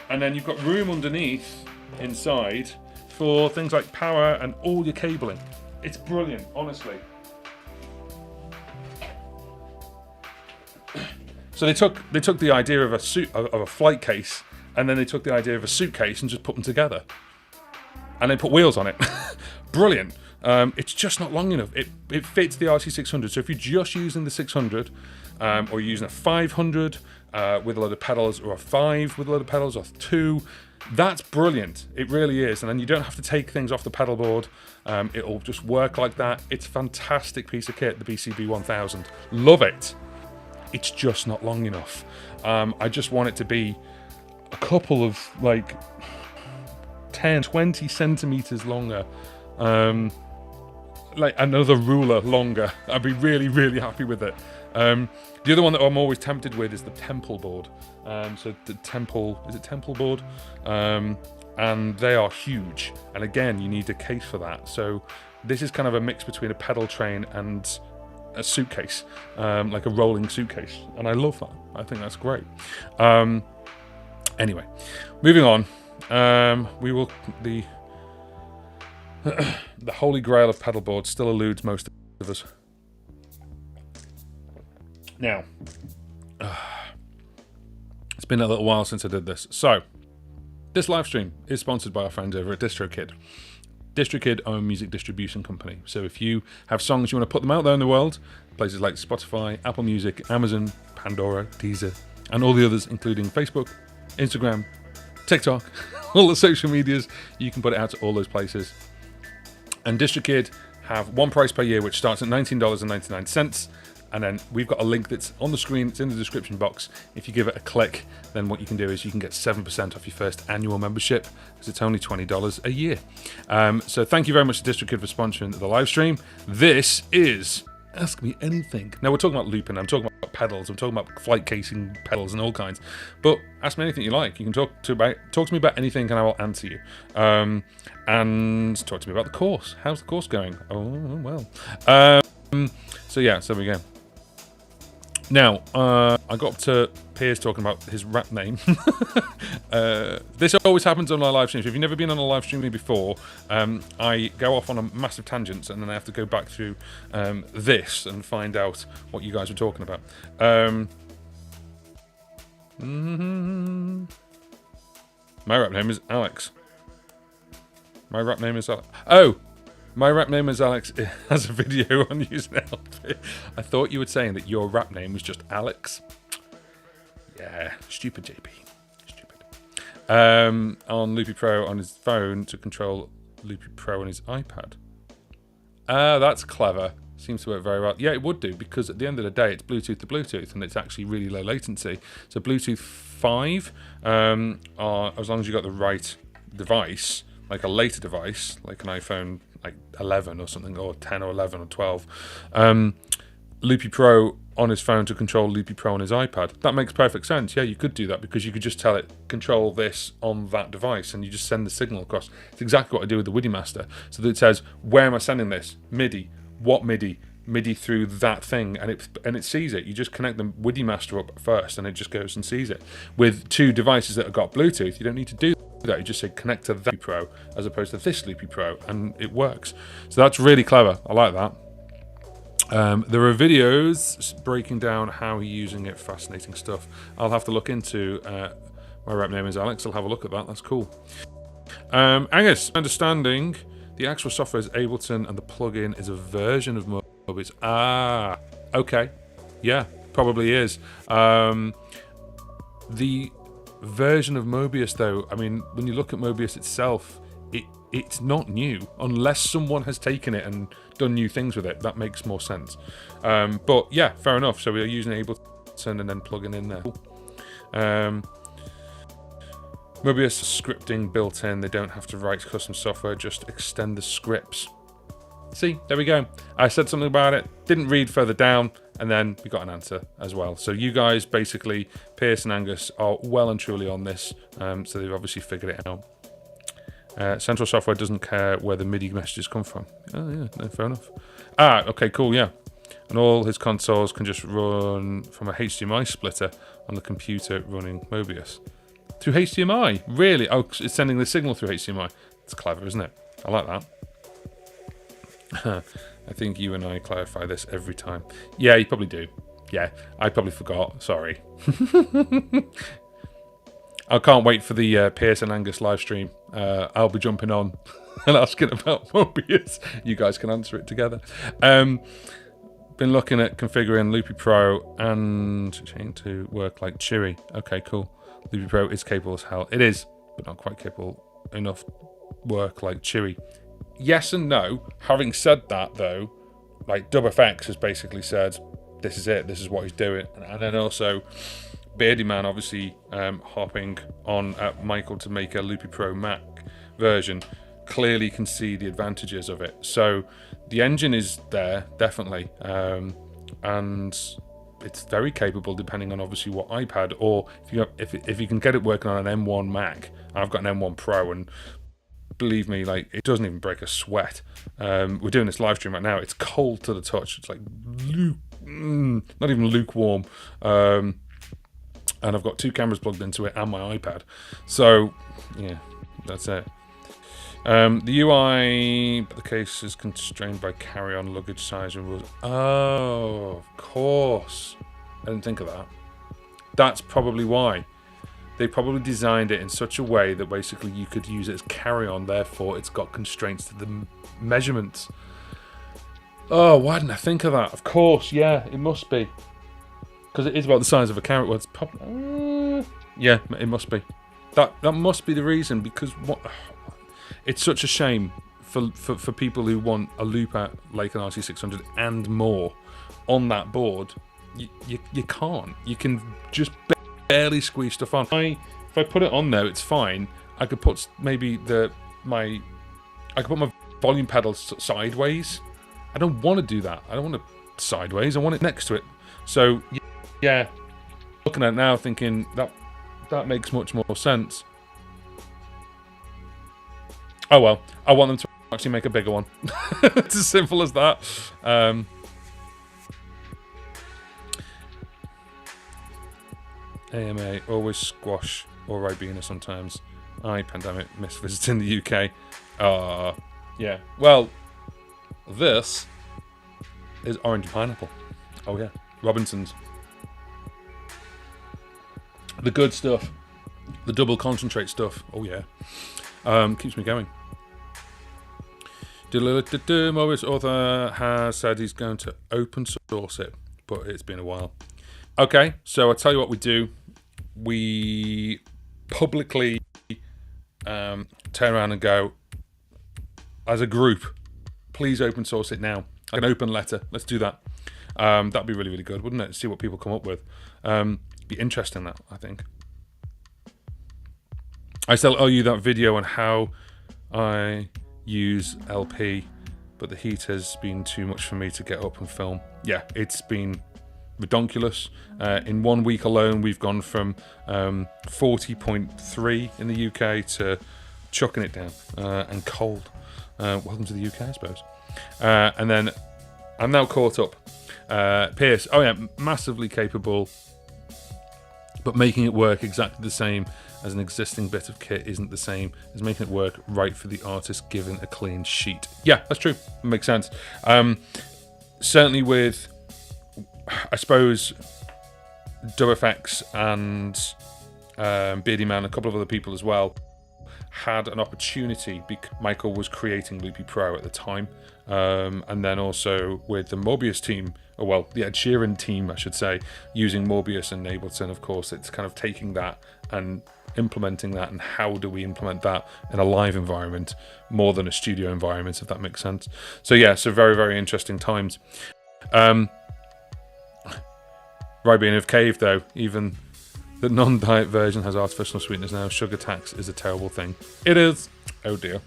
and then you've got room underneath inside for things like power and all your cabling. It's brilliant, honestly. So they took the idea of a flight case, and then they took the idea of a suitcase and just put them together, and they put wheels on it. Brilliant. It's just not long enough. It fits the RC600. So if you're just using the 600, or you're using a 500 with a load of pedals, or a 5 with a load of pedals, or 2, That's brilliant. It really is. And then you don't have to take things off the pedal board. It'll just work like that. It's a fantastic piece of kit, the BCB 1000. Love it. It's just not long enough. I just want it to be a couple of like 10, 20 centimeters longer. Like another ruler longer. I'd be really, really happy with it. The other one that I'm always tempted with is the Temple board. So the Temple, is it Temple board? And they are huge. And again, you need a case for that. So this is kind of a mix between a pedal train and a suitcase, like a rolling suitcase. And I love that. I think that's great. Anyway, moving on. The holy grail of pedal boards still eludes most of us. Now, it's been a little while since I did this. So, this live stream is sponsored by our friends over at DistroKid. DistroKid are a music distribution company. So if you have songs you want to put them out there in the world, places like Spotify, Apple Music, Amazon, Pandora, Deezer, and all the others, including Facebook, Instagram, TikTok, all the social medias, you can put it out to all those places. And DistroKid have one price per year, which starts at $19.99. And then we've got a link that's on the screen. It's in the description box. If you give it a click, then what you can do is you can get 7% off your first annual membership, because it's only $20 a year. So thank you very much to DistroKid for sponsoring the live stream. This is Ask Me Anything. Now we're talking about looping. I'm talking about pedals. I'm talking about flight casing pedals and all kinds. But ask me anything you like. You can talk to me about anything, and I will answer you. And talk to me about the course. How's the course going? Oh well. So yeah, so we go. Now, I got up to Piers talking about his rap name. This always happens on my live streams. If you've never been on a live stream before, I go off on a massive tangent, and then I have to go back through this and find out what you guys were talking about. My rap name is Alex. My rap name is Alex. Oh! My rap name is Alex. It has a video on using it. I thought you were saying that your rap name was just Alex. Yeah, stupid JP. Stupid. On Loopy Pro on his phone to control Loopy Pro on his iPad. That's clever. Seems to work very well. Yeah, it would do, because at the end of the day, it's Bluetooth to Bluetooth, and it's actually really low latency. So Bluetooth 5, as long as you got the right device, like a later device, like an iPhone like 11 or something, or 10 or 11 or 12, Loopy Pro on his phone to control Loopy Pro on his iPad. That makes perfect sense. Yeah, you could do that, because you could just tell it, control this on that device, and you just send the signal across. It's exactly what I do with the WIDI Master. So that it says, where am I sending this? MIDI. What MIDI? MIDI through that thing, and it sees it. You just connect the WIDI Master up first, and it just goes and sees it. With two devices that have got Bluetooth, you don't need to do that. You just say connect to that Loopy Pro as opposed to this Loopy Pro, and it works. So that's really clever. I like that. There are videos breaking down how he's using it. Fascinating stuff. I'll have to look into. My rep name is Alex. I'll have a look at that. That's cool. Angus, understanding the actual software is Ableton, and the plugin is a version of Mobius. Ah, okay. Yeah, probably is. The version of Mobius, though, I mean, when you look at Mobius itself, it's not new, unless someone has taken it and done new things with it. That makes more sense. But yeah, fair enough. So we're using Ableton and then plugging in there. Mobius scripting built in. They don't have to write custom software, just extend the scripts. See, there we go. I said something about it, didn't read further down, and then we got an answer as well. So you guys, basically, Piers and Angus, are well and truly on this. So they've obviously figured it out. Central software doesn't care where the MIDI messages come from. Oh yeah, no, fair enough. Ah, okay, cool, yeah. And all his consoles can just run from a HDMI splitter on the computer running Mobius. Through HDMI? Really? Oh, it's sending the signal through HDMI. It's clever, isn't it? I like that. I think you and I clarify this every time. Yeah, you probably do. Yeah, I probably forgot. Sorry. I can't wait for the Piers and Angus live stream. I'll be jumping on and asking about Mobius. You guys can answer it together. Been looking at configuring Loopy Pro and changing to work like Cheery. Okay, cool. Loopy Pro is capable as hell. It is. but not quite capable enough work like Chewy. Yes and no. Having said that, though, like DubFX has basically said, this is it, this is what he's doing. And then also, Beardy Man obviously hopping on at Michael to make a Loopy Pro Mac version, clearly can see the advantages of it. So the engine is there, definitely. And it's very capable depending on obviously what iPad, or if you can get it working on an M1 Mac. I've got an M1 Pro, and believe me, like, it doesn't even break a sweat. We're doing this live stream right now. It's cold to the touch. It's like not even lukewarm. And I've got 2 cameras plugged into it and my iPad. So yeah, that's it. The UI, but the case is constrained by carry-on luggage size and rules. Oh, of course. I didn't think of that. That's probably why. They probably designed it in such a way that basically you could use it as carry-on, therefore it's got constraints to the measurements. Oh, why didn't I think of that? Of course, yeah, it must be. Because it is about the size of a carrot. Well, it's yeah, it must be. That must be the reason, because it's such a shame for people who want a loop at like an RC600 and more on that board. You can't. You can just barely squeeze stuff on. If I put it on there, it's fine. I could put maybe I could put my volume pedals sideways. I don't want to do that. I don't want it sideways. I want it next to it. So yeah, looking at it now, thinking that makes much more sense. Oh well, I want them to actually make a bigger one. It's as simple as that. AMA, always squash or Ribena sometimes. Pandemic, miss visiting the UK. Yeah. Well, this is orange pineapple. Oh yeah, Robinson's. The good stuff. The double concentrate stuff. Oh yeah. Keeps me going. Mobius author has said he's going to open source it, but it's been a while. Okay, so I'll tell you what we do. We publicly turn around and go, as a group, please open source it now. Like an open letter. Let's do that. That'd be really, really good, wouldn't it? See what people come up with. Be interesting, that, I think. I still owe you that video on how I use LP, but the heat has been too much for me to get up and film. Yeah, it's been redonkulous. In 1 week alone, we've gone from 40.3 in the UK to chucking it down and cold. Welcome to the UK, I suppose. And then I'm now caught up. Pierce, oh yeah, massively capable, but making it work exactly the same as an existing bit of kit isn't the same as making it work right for the artist given a clean sheet. Yeah, that's true. It makes sense. Certainly with, I suppose, DubFX and Beardy Man, a couple of other people as well, had an opportunity. Michael was creating Loopy Pro at the time, and then also with the Morbius team, or well, the Ed Sheeran team, I should say, using Morbius and Ableton. Of course, it's kind of taking that and implementing that, and how do we implement that in a live environment more than a studio environment, if that makes sense. So yeah, so very, very interesting times. Ribena of Cave, though, even the non-diet version has artificial sweeteners now. Sugar tax is a terrible thing. It is. Oh dear.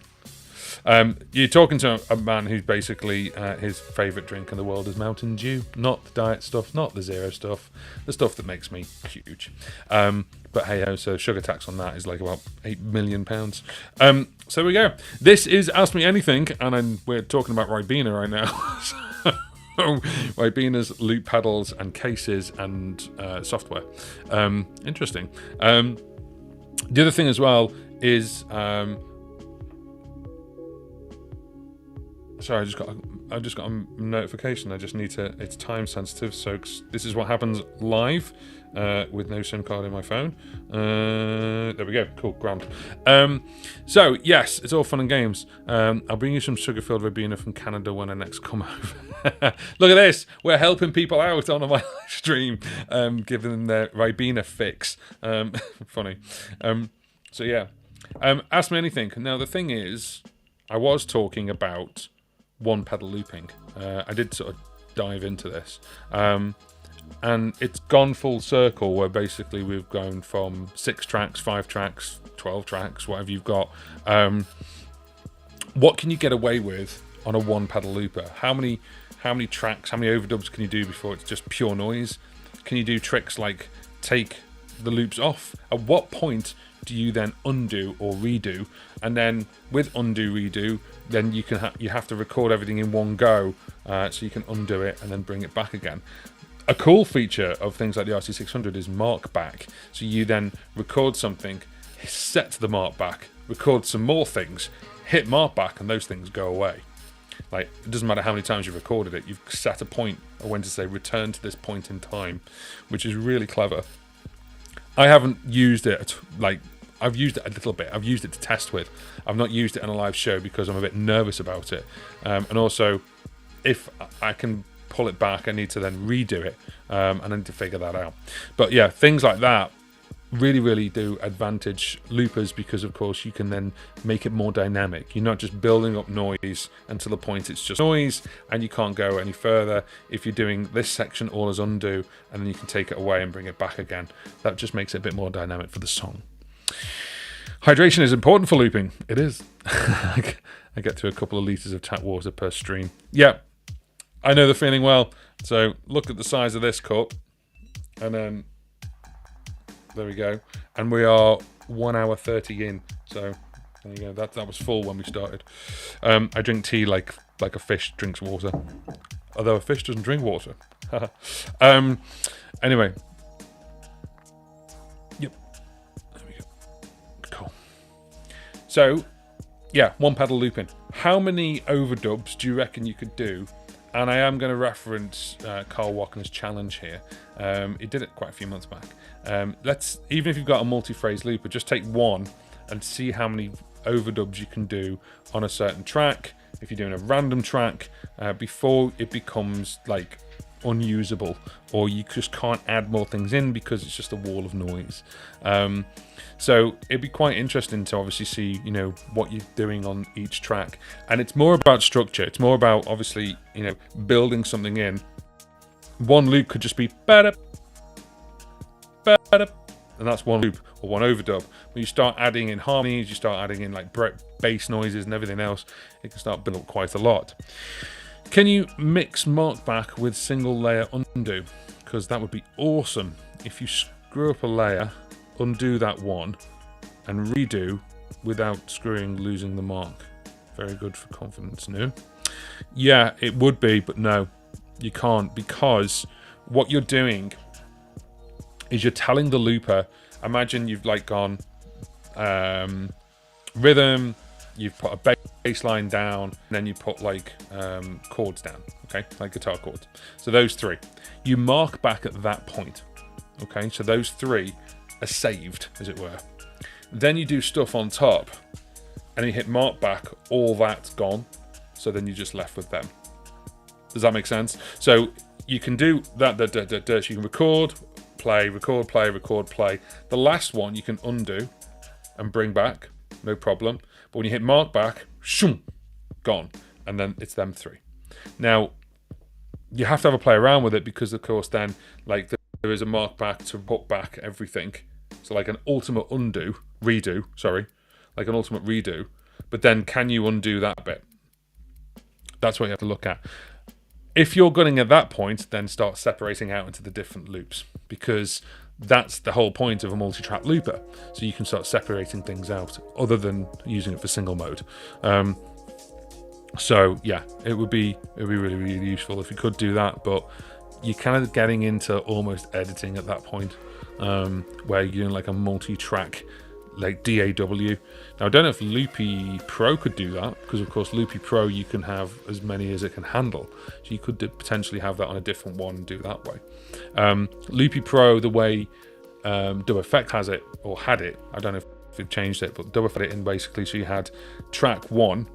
You're talking to a man who's basically his favourite drink in the world is Mountain Dew, not the diet stuff, not the zero stuff, the stuff that makes me huge. But hey ho, so sugar tax on that is like about £8 million. So there we go. This is Ask Me Anything, and we're talking about Ribena right now. Ribena's loop pedals and cases and software. Interesting. The other thing as well is sorry, I just got a notification. I just need to. It's time sensitive, so this is what happens live with no SIM card in my phone. There we go. Cool, grand. So yes, it's all fun and games. I'll bring you some sugar-filled Ribena from Canada when I next come over. Look at this. We're helping people out on my live stream, giving them their Ribena fix. Funny. So yeah. Ask me anything. Now, the thing is, I was talking about one pedal looping. I did sort of dive into this. And it's gone full circle where basically we've gone from 6 tracks, 5 tracks, 12 tracks, whatever you've got. What can you get away with on a one pedal looper? How many tracks, how many overdubs can you do before it's just pure noise? Can you do tricks like take the loops off? At what point do you then undo or redo? And then with undo redo, then you can you have to record everything in one go, so you can undo it and then bring it back again. A cool feature of things like the RC600 is mark back. So you then record something, set the mark back, record some more things, hit mark back, and those things go away. Like, it doesn't matter how many times you've recorded it, you've set a point of when to say return to this point in time, which is really clever. I haven't used it, like, I've used it a little bit. I've used it to test with. I've not used it on a live show because I'm a bit nervous about it. And also, if I can pull it back, I need to then redo it, and I need to figure that out. But yeah, things like that really do advantage loopers, because of course you can then make it more dynamic. You're not just building up noise until the point it's just noise and you can't go any further. If you're doing this section all as undo, and then you can take it away and bring it back again, that just makes it a bit more dynamic for the song. Hydration is important for looping. It is. I get to a couple of litres of tap water per stream. Yeah, I know the feeling well. So look at the size of this cup, and then there we go. And we are 1 hour 30 in. So there you go. That was full when we started. I drink tea like a fish drinks water, although a fish doesn't drink water. Anyway. Yep. There we go. Cool. So yeah, one pedal looping. How many overdubs do you reckon you could do? And I am going to reference Carl Walker's challenge here. He did it quite a few months back. Even if you've got a multi-phrase looper, just take one and see how many overdubs you can do on a certain track. If you're doing a random track, before it becomes like unusable, or you just can't add more things in because it's just a wall of noise. So it'd be quite interesting to obviously see, what you're doing on each track. And it's more about structure. It's more about obviously, building something in. One loop could just be ba-da, ba-da, and that's one loop or one overdub. When you start adding in harmonies, you start adding in like bass noises and everything else, it can start building up quite a lot. Can you mix mark back with single layer undo? Because that would be awesome. If you screw up a layer, undo that one and redo without losing the mark. Very good for confidence. No? Yeah, it would be, but no, you can't, because what you're doing is you're telling the looper, imagine you've like gone rhythm, you've put a bass line down, and then you put like chords down, okay, like guitar chords. So those three, you mark back at that point, okay, so those three are saved, as it were. Then you do stuff on top, and you hit mark back, all that's gone, so then you're just left with them. Does that make sense? So you can do that, so you can record, play, record, play, record, play. The last one you can undo and bring back, no problem. But when you hit mark back, shoom, gone. And then it's them three. Now, you have to have a play around with it, because of course then, like, there is a mark back to put back everything. So like an ultimate redo, like an ultimate redo. But then can you undo that bit? That's what you have to look at. If you're gunning at that point, then start separating out into the different loops, because that's the whole point of a multi-track looper. So you can start separating things out other than using it for single mode. So yeah, it would be really useful if you could do that, but you're kind of getting into almost editing at that point, where you're doing like a multi-track, like DAW. Now I don't know if Loopy Pro could do that, because of course Loopy Pro you can have as many as it can handle, so you could potentially have that on a different one and do it that way. Loopy Pro, the way Dub Effect has it, or had it, I don't know if they've changed it, but Dub Effect had it in basically, so you had track 1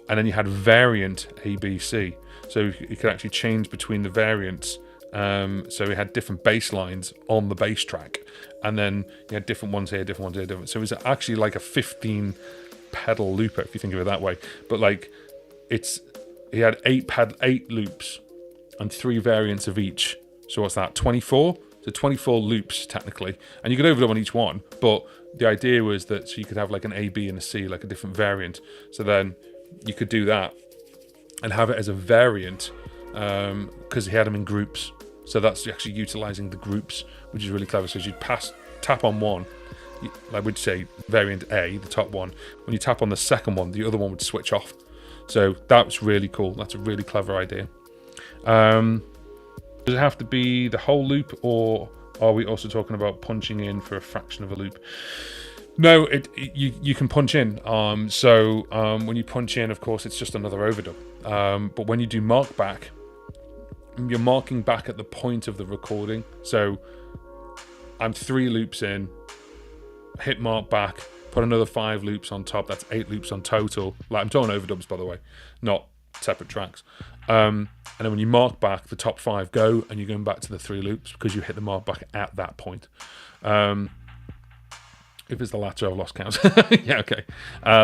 and then you had variant ABC, so you could actually change between the variants So we had different bass lines on the bass track, and then you had different ones here, different ones here, different. So it was actually like a 15 pedal looper, if you think of it that way. But like, he had 8 loops and 3 variants of each. So what's that? 24. So 24 loops technically, and you could overdub on each one. But the idea was that so you could have like an A, B, and a C, like a different variant. So then you could do that and have it as a variant, because he had them in groups. So that's actually utilizing the groups, which is really clever. So as you'd tap on one, I would say variant A, the top one. When you tap on the second one, the other one would switch off. So that's really cool. That's a really clever idea. Does it have to be the whole loop, or are we also talking about punching in for a fraction of a loop? No, you can punch in. When you punch in, of course, it's just another overdub. But when you do mark back, you're marking back at the point of the recording. So I'm 3 loops in, hit mark back, put another 5 loops on top. That's 8 loops on total. Like, I'm talking overdubs, by the way, not separate tracks. And then when you mark back, the top 5 go, and you're going back to the 3 loops because you hit the mark back at that point. If it's the latter, I've lost count. Yeah, okay.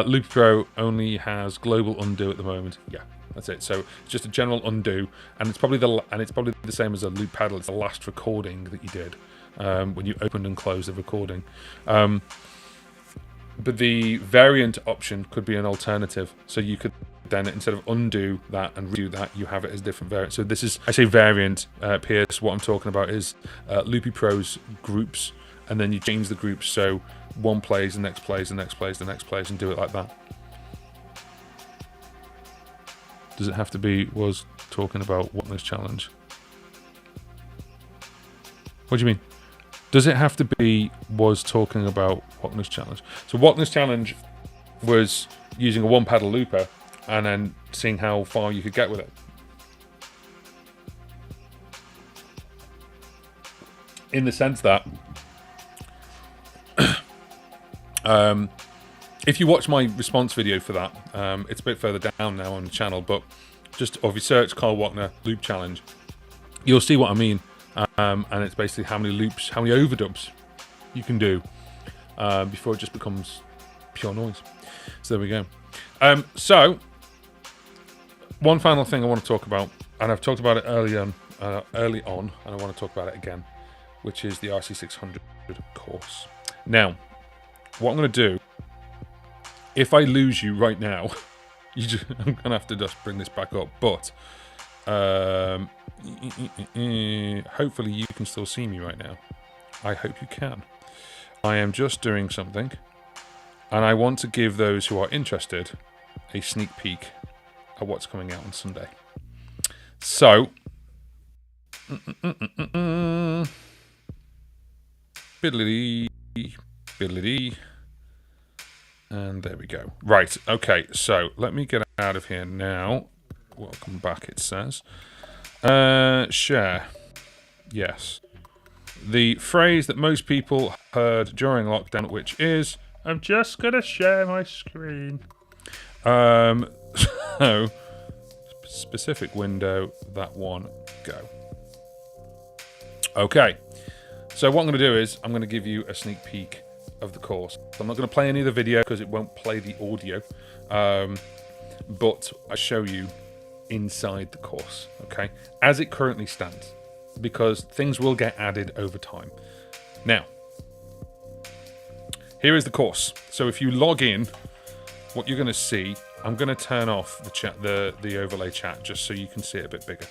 Loop Pro only has global undo at the moment. Yeah, that's it. So it's just a general undo, and it's probably the same as a loop pedal. It's the last recording that you did when you opened and closed the recording. But the variant option could be an alternative. So you could then, instead of undo that and redo that, you have it as different variants. So this is, I say variant, Pierce, what I'm talking about is Loopy Pro's groups, and then you change the groups so one plays, the next plays, the next plays, the next plays, and do it like that. Does it have to be was talking about Whatness Challenge? What do you mean? Does it have to be was talking about Whatness Challenge? So Whatness Challenge was using a 1 pedal looper and then seeing how far you could get with it. In the sense that if you watch my response video for that, it's a bit further down now on the channel, but just if you search Carl Wachner Loop Challenge, you'll see what I mean. And it's basically how many loops, how many overdubs you can do before it just becomes pure noise. So there we go. So one final thing I want to talk about, and I've talked about it early on, and I want to talk about it again, which is the RC 600 course. Now, what I'm going to do, if I lose you right now, I'm going to have to just bring this back up, but hopefully you can still see me right now. I hope you can. I am just doing something, and I want to give those who are interested a sneak peek at what's coming out on Sunday. So, biddly, and there we go. Right, okay, so let me get out of here now. Welcome back, it says. Share. Yes. The phrase that most people heard during lockdown, which is, I'm just going to share my screen. So, specific window, that one, go. Okay. So what I'm going to do is, I'm going to give you a sneak peek of the course. I'm not going to play any of the video because it won't play the audio. But I show you inside the course, okay, as it currently stands, because things will get added over time. Now, here is the course. So if you log in, what you're going to see, I'm going to turn off the chat, the overlay chat, just so you can see it a bit bigger.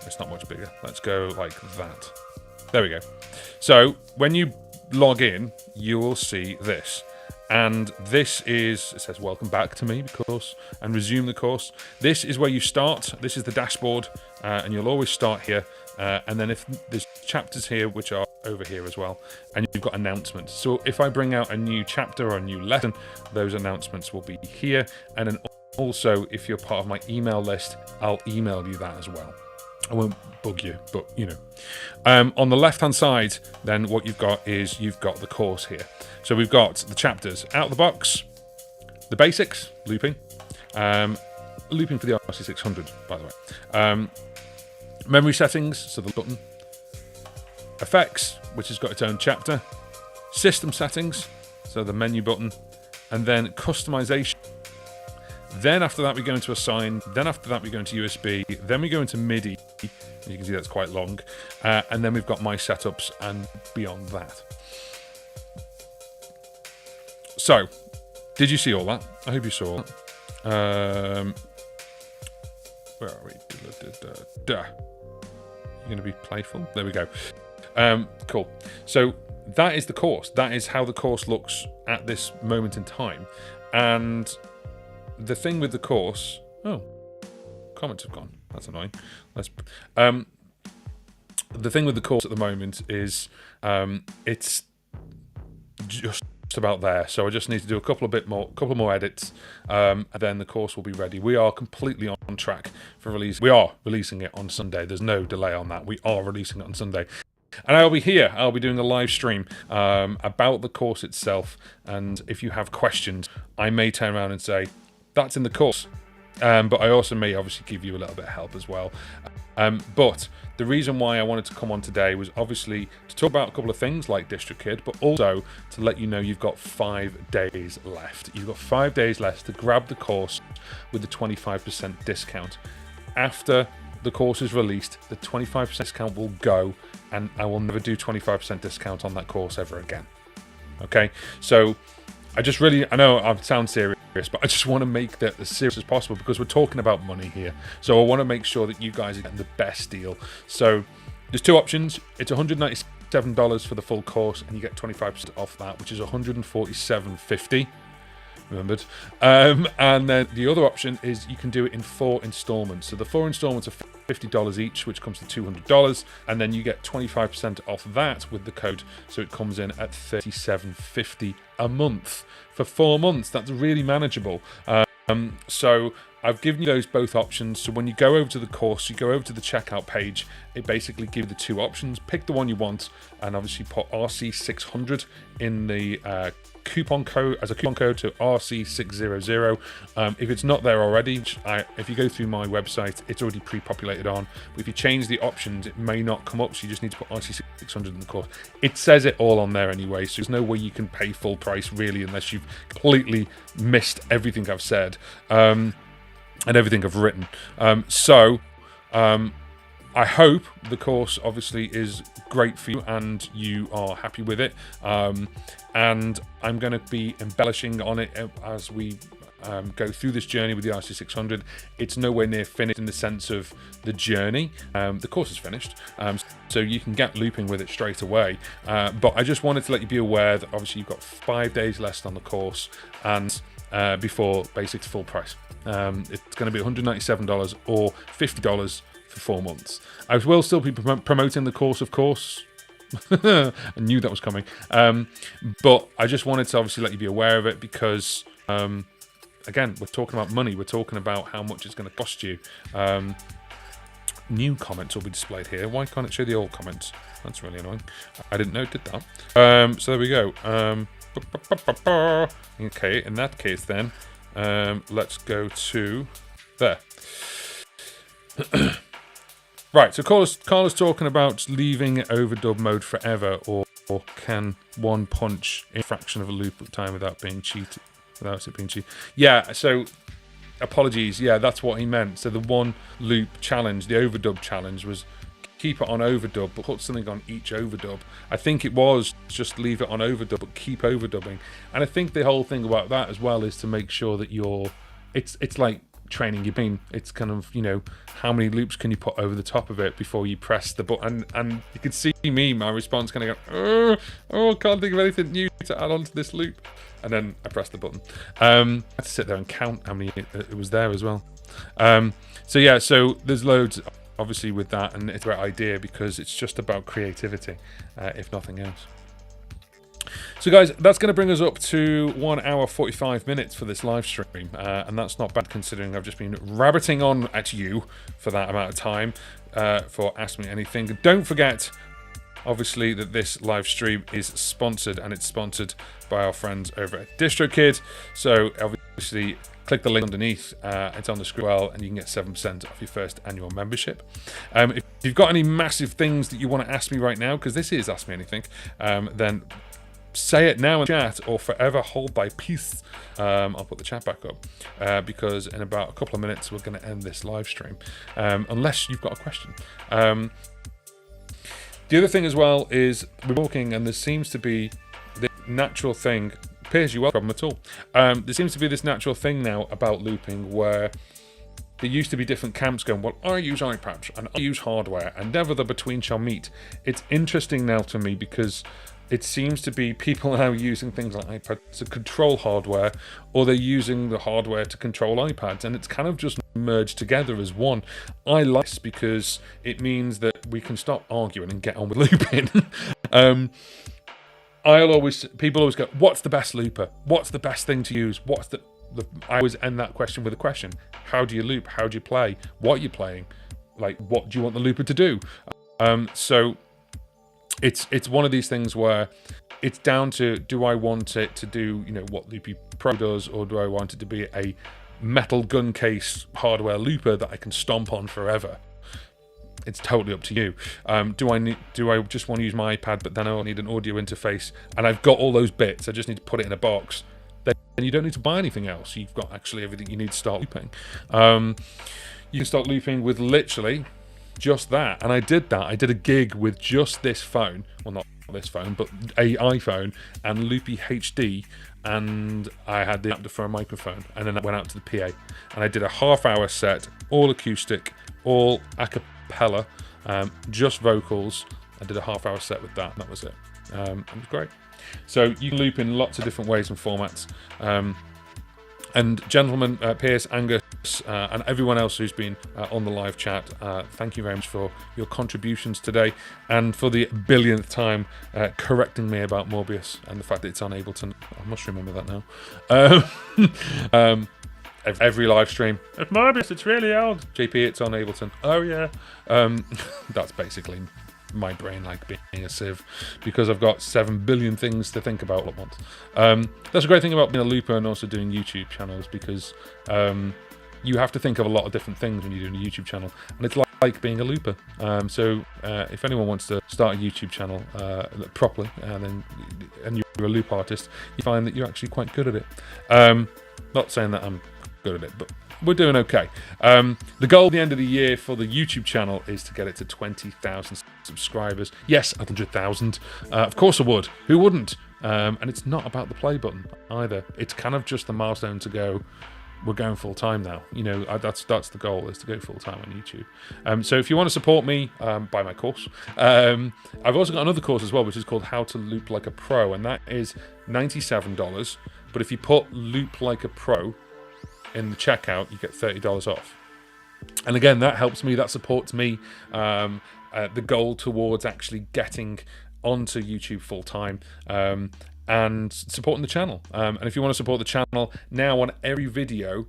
It's not much bigger. Let's go like that. There we go. So when you log in, you will see this. And this is, it says welcome back to me, of course, and resume the course. This is where you start. This is the dashboard, and you'll always start here. And then if there's chapters here, which are over here as well, and you've got announcements. So if I bring out a new chapter or a new lesson, those announcements will be here. And then also, if you're part of my email list, I'll email you that as well. I won't bug you, but you know. On the left-hand side, then what you've got is you've got the course here. So we've got the chapters out of the box, the basics, looping, looping for the RC 600, by the way. Memory settings, so the button. Effects, which has got its own chapter. System settings, so the menu button. And then customization. Then after that we go into assign. Then after that we go into USB. Then we go into MIDI. As you can see, that's quite long. And then we've got my setups and beyond that. So, did you see all that? I hope you saw it. Where are we? You're going to be playful? There we go. Cool. So, that is the course. That is how the course looks at this moment in time. And the thing with the course... Oh, comments have gone. That's annoying. The thing with the course at the moment is it's just about there. So I just need to do a couple more edits, and then the course will be ready. We are completely on track for release. We are releasing it on Sunday. There's no delay on that. We are releasing it on Sunday. And I'll be here. I'll be doing a live stream about the course itself. And if you have questions, I may turn around and say, that's in the course. But I also may obviously give you a little bit of help as well. But the reason why I wanted to come on today was obviously to talk about a couple of things like DistroKid, but also to let you know you've got 5 days left. You've got 5 days left to grab the course with the 25% discount. After the course is released, the 25% discount will go, and I will never do 25% discount on that course ever again. Okay, so I know I sound serious, but I just want to make that as serious as possible because we're talking about money here. So I want to make sure that you guys are getting the best deal. So there's two options. It's $197 for the full course, and you get 25% off that, which is $147.50. Remembered. And then the other option is you can do it in 4 installments. So the 4 installments are $50 each, which comes to $200, and then you get 25% off that with the code. So it comes in at $37.50 a month for 4 months. That's really manageable. So I've given you those both options. So when you go over to the course, you go over to the checkout page, it basically gives you the 2 options. Pick the one you want, and obviously put RC600 in the coupon code as a coupon code to RC600. If it's not there already, if you go through my website, it's already pre-populated on. But if you change the options, it may not come up, so you just need to put RC600 in the course. It says it all on there anyway, so there's no way you can pay full price really unless you've completely missed everything I've said and everything I've written. I hope the course obviously is great for you and you are happy with it. And I'm going to be embellishing on it as we go through this journey with the RC600. It's nowhere near finished in the sense of the journey. The course is finished, so you can get looping with it straight away. But I just wanted to let you be aware that obviously you've got 5 days left on the course and before basic to full price. It's going to be $197 or $50 for 4 months. I will still be promoting the course, of course. I knew that was coming. But I just wanted to obviously let you be aware of it because, again, we're talking about money. We're talking about how much it's going to cost you. New comments will be displayed here. Why can't it show the old comments? That's really annoying. I didn't know it did that. So there we go. Okay, in that case then, let's go to there. Right, so Carla's talking about leaving overdub mode forever, or can one punch in a fraction of a loop of time without it being cheated? Yeah, so apologies. Yeah, that's what he meant. So the one loop challenge, the overdub challenge, was keep it on overdub, but put something on each overdub. I think it was just leave it on overdub, but keep overdubbing. And I think the whole thing about that as well is to make sure that it's like training your brain. It's kind of, how many loops can you put over the top of it before you press the button? And you can see my response kind of go, I can't think of anything new to add on to this loop. And then I press the button. I had to sit there and count how many it was there as well. So there's loads obviously with that, and it's a great idea because it's just about creativity, if nothing else. So guys, that's going to bring us up to 1 hour 45 minutes for this live stream, and that's not bad considering I've just been rabbiting on at you for that amount of time for Ask Me Anything. Don't forget obviously, that this live stream is sponsored, and it's sponsored by our friends over at DistroKid. So obviously, click the link underneath. It's on the screen as well, and you can get 7% off your first annual membership. If you've got any massive things that you want to ask me right now, because this is Ask Me Anything, then say it now in chat or forever hold thy peace. I'll put the chat back up because in about a couple of minutes we're going to end this live stream, unless you've got a question. The other thing as well is we're walking, and there seems to be the natural thing. Piers, you welcome at all. There seems to be this natural thing now about looping where there used to be different camps going, well, I use iPads and I use hardware and never the between shall meet. It's interesting now to me because it seems to be people now using things like iPads to control hardware, or they're using the hardware to control iPads, and it's kind of just merged together as one. I like this because it means that we can stop arguing and get on with looping. People always go, what's the best looper? What's the best thing to use? I always end that question with a question. How do you loop? How do you play? What are you playing? Like, what do you want the looper to do? So it's one of these things where it's down to, do I want it to do, what Loopy Pro does, or do I want it to be a metal gun case hardware looper that I can stomp on forever? It's totally up to you. Do I just want to use my iPad, but then I need an audio interface, and I've got all those bits, I just need to put it in a box? Then you don't need to buy anything else. You've got actually everything you need to start looping. You can start looping with literally just that, and I did that. I did a gig with just this phone, well, not this phone, but a iPhone and Loopy HD, and I had the adapter for a microphone, and then I went out to the PA, and I did a half-hour set, all acoustic, all a cappella, just vocals. I did a half-hour set with that, and that was it. It was great. So you can loop in lots of different ways and formats. And gentlemen, Piers, Angus, and everyone else who's been on the live chat, thank you very much for your contributions today, and for the billionth time correcting me about Morbius and the fact that it's on Ableton. I must remember that now. Every live stream, it's Morbius, it's really old. JP, it's on Ableton. Oh yeah. That's basically my brain like being a sieve, because I've got 7 billion things to think about at once. That's a great thing about being a looper and also doing YouTube channels, because you have to think of a lot of different things when you're doing a YouTube channel, and it's like being a looper. So if anyone wants to start a YouTube channel properly, and you're a loop artist, you find that you're actually quite good at it. Not saying that I'm good at it, but we're doing okay. The goal at the end of the year for the YouTube channel is to get it to 20,000 subscribers. Yes, 100,000. Of course I would. Who wouldn't? And it's not about the play button either. It's kind of just the milestone to go, we're going full time now. That's the goal, is to go full time on YouTube. So if you want to support me, buy my course. I've also got another course as well, which is called How to Loop Like a Pro, and that is $97. But if you put Loop Like a Pro in the checkout, you get $30 off. And again, that helps me, that supports me, the goal towards actually getting onto YouTube full time, and supporting the channel. And if you want to support the channel, now on every video,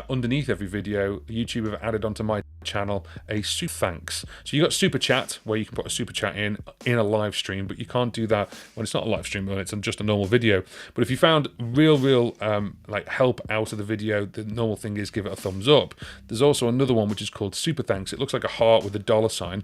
underneath every video, YouTube have added onto my channel a super thanks. So you got super chat, where you can put a super chat in a live stream, but you can't do that when it's not a live stream, when it's just a normal video. But if you found real like help out of the video, the normal thing is give it a thumbs up. There's also another one which is called super thanks. It looks like a heart with a $sign.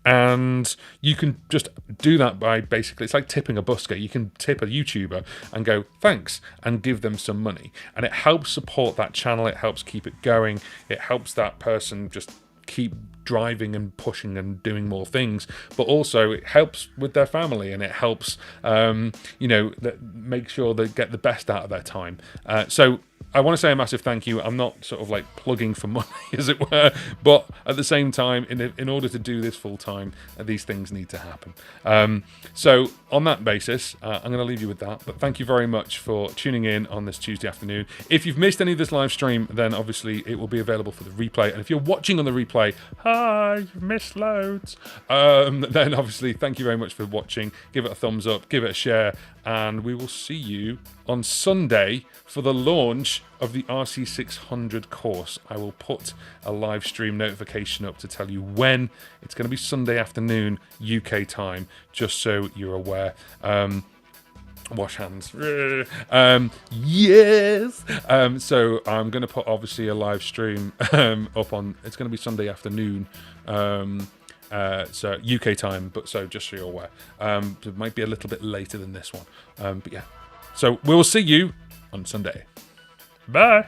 And you can just do that by basically, it's like tipping a busker. You can tip a YouTuber and go, thanks, and give them some money. And it helps support that channel. It helps keep it going. It helps that person just keep driving and pushing and doing more things. But also it helps with their family, and it helps, make sure they get the best out of their time. So I want to say a massive thank you. I'm not sort of like plugging for money, as it were, but at the same time, in order to do this full time, these things need to happen. So on that basis, I'm going to leave you with that. But thank you very much for tuning in on this Tuesday afternoon. If you've missed any of this live stream, then obviously it will be available for the replay. And if you're watching on the replay, hi, you've missed loads. Then obviously, thank you very much for watching. Give it a thumbs up, give it a share, and we will see you on Sunday for the launch launch of the RC600 course, I will put a live stream notification up to tell you when. It's going to be Sunday afternoon UK time, just so you're aware. Wash hands. Yes. So I'm going to put obviously a live stream up on. It's going to be Sunday afternoon. So UK time, but so just so you're aware, it might be a little bit later than this one, but yeah. So we will see you on Sunday. Bye.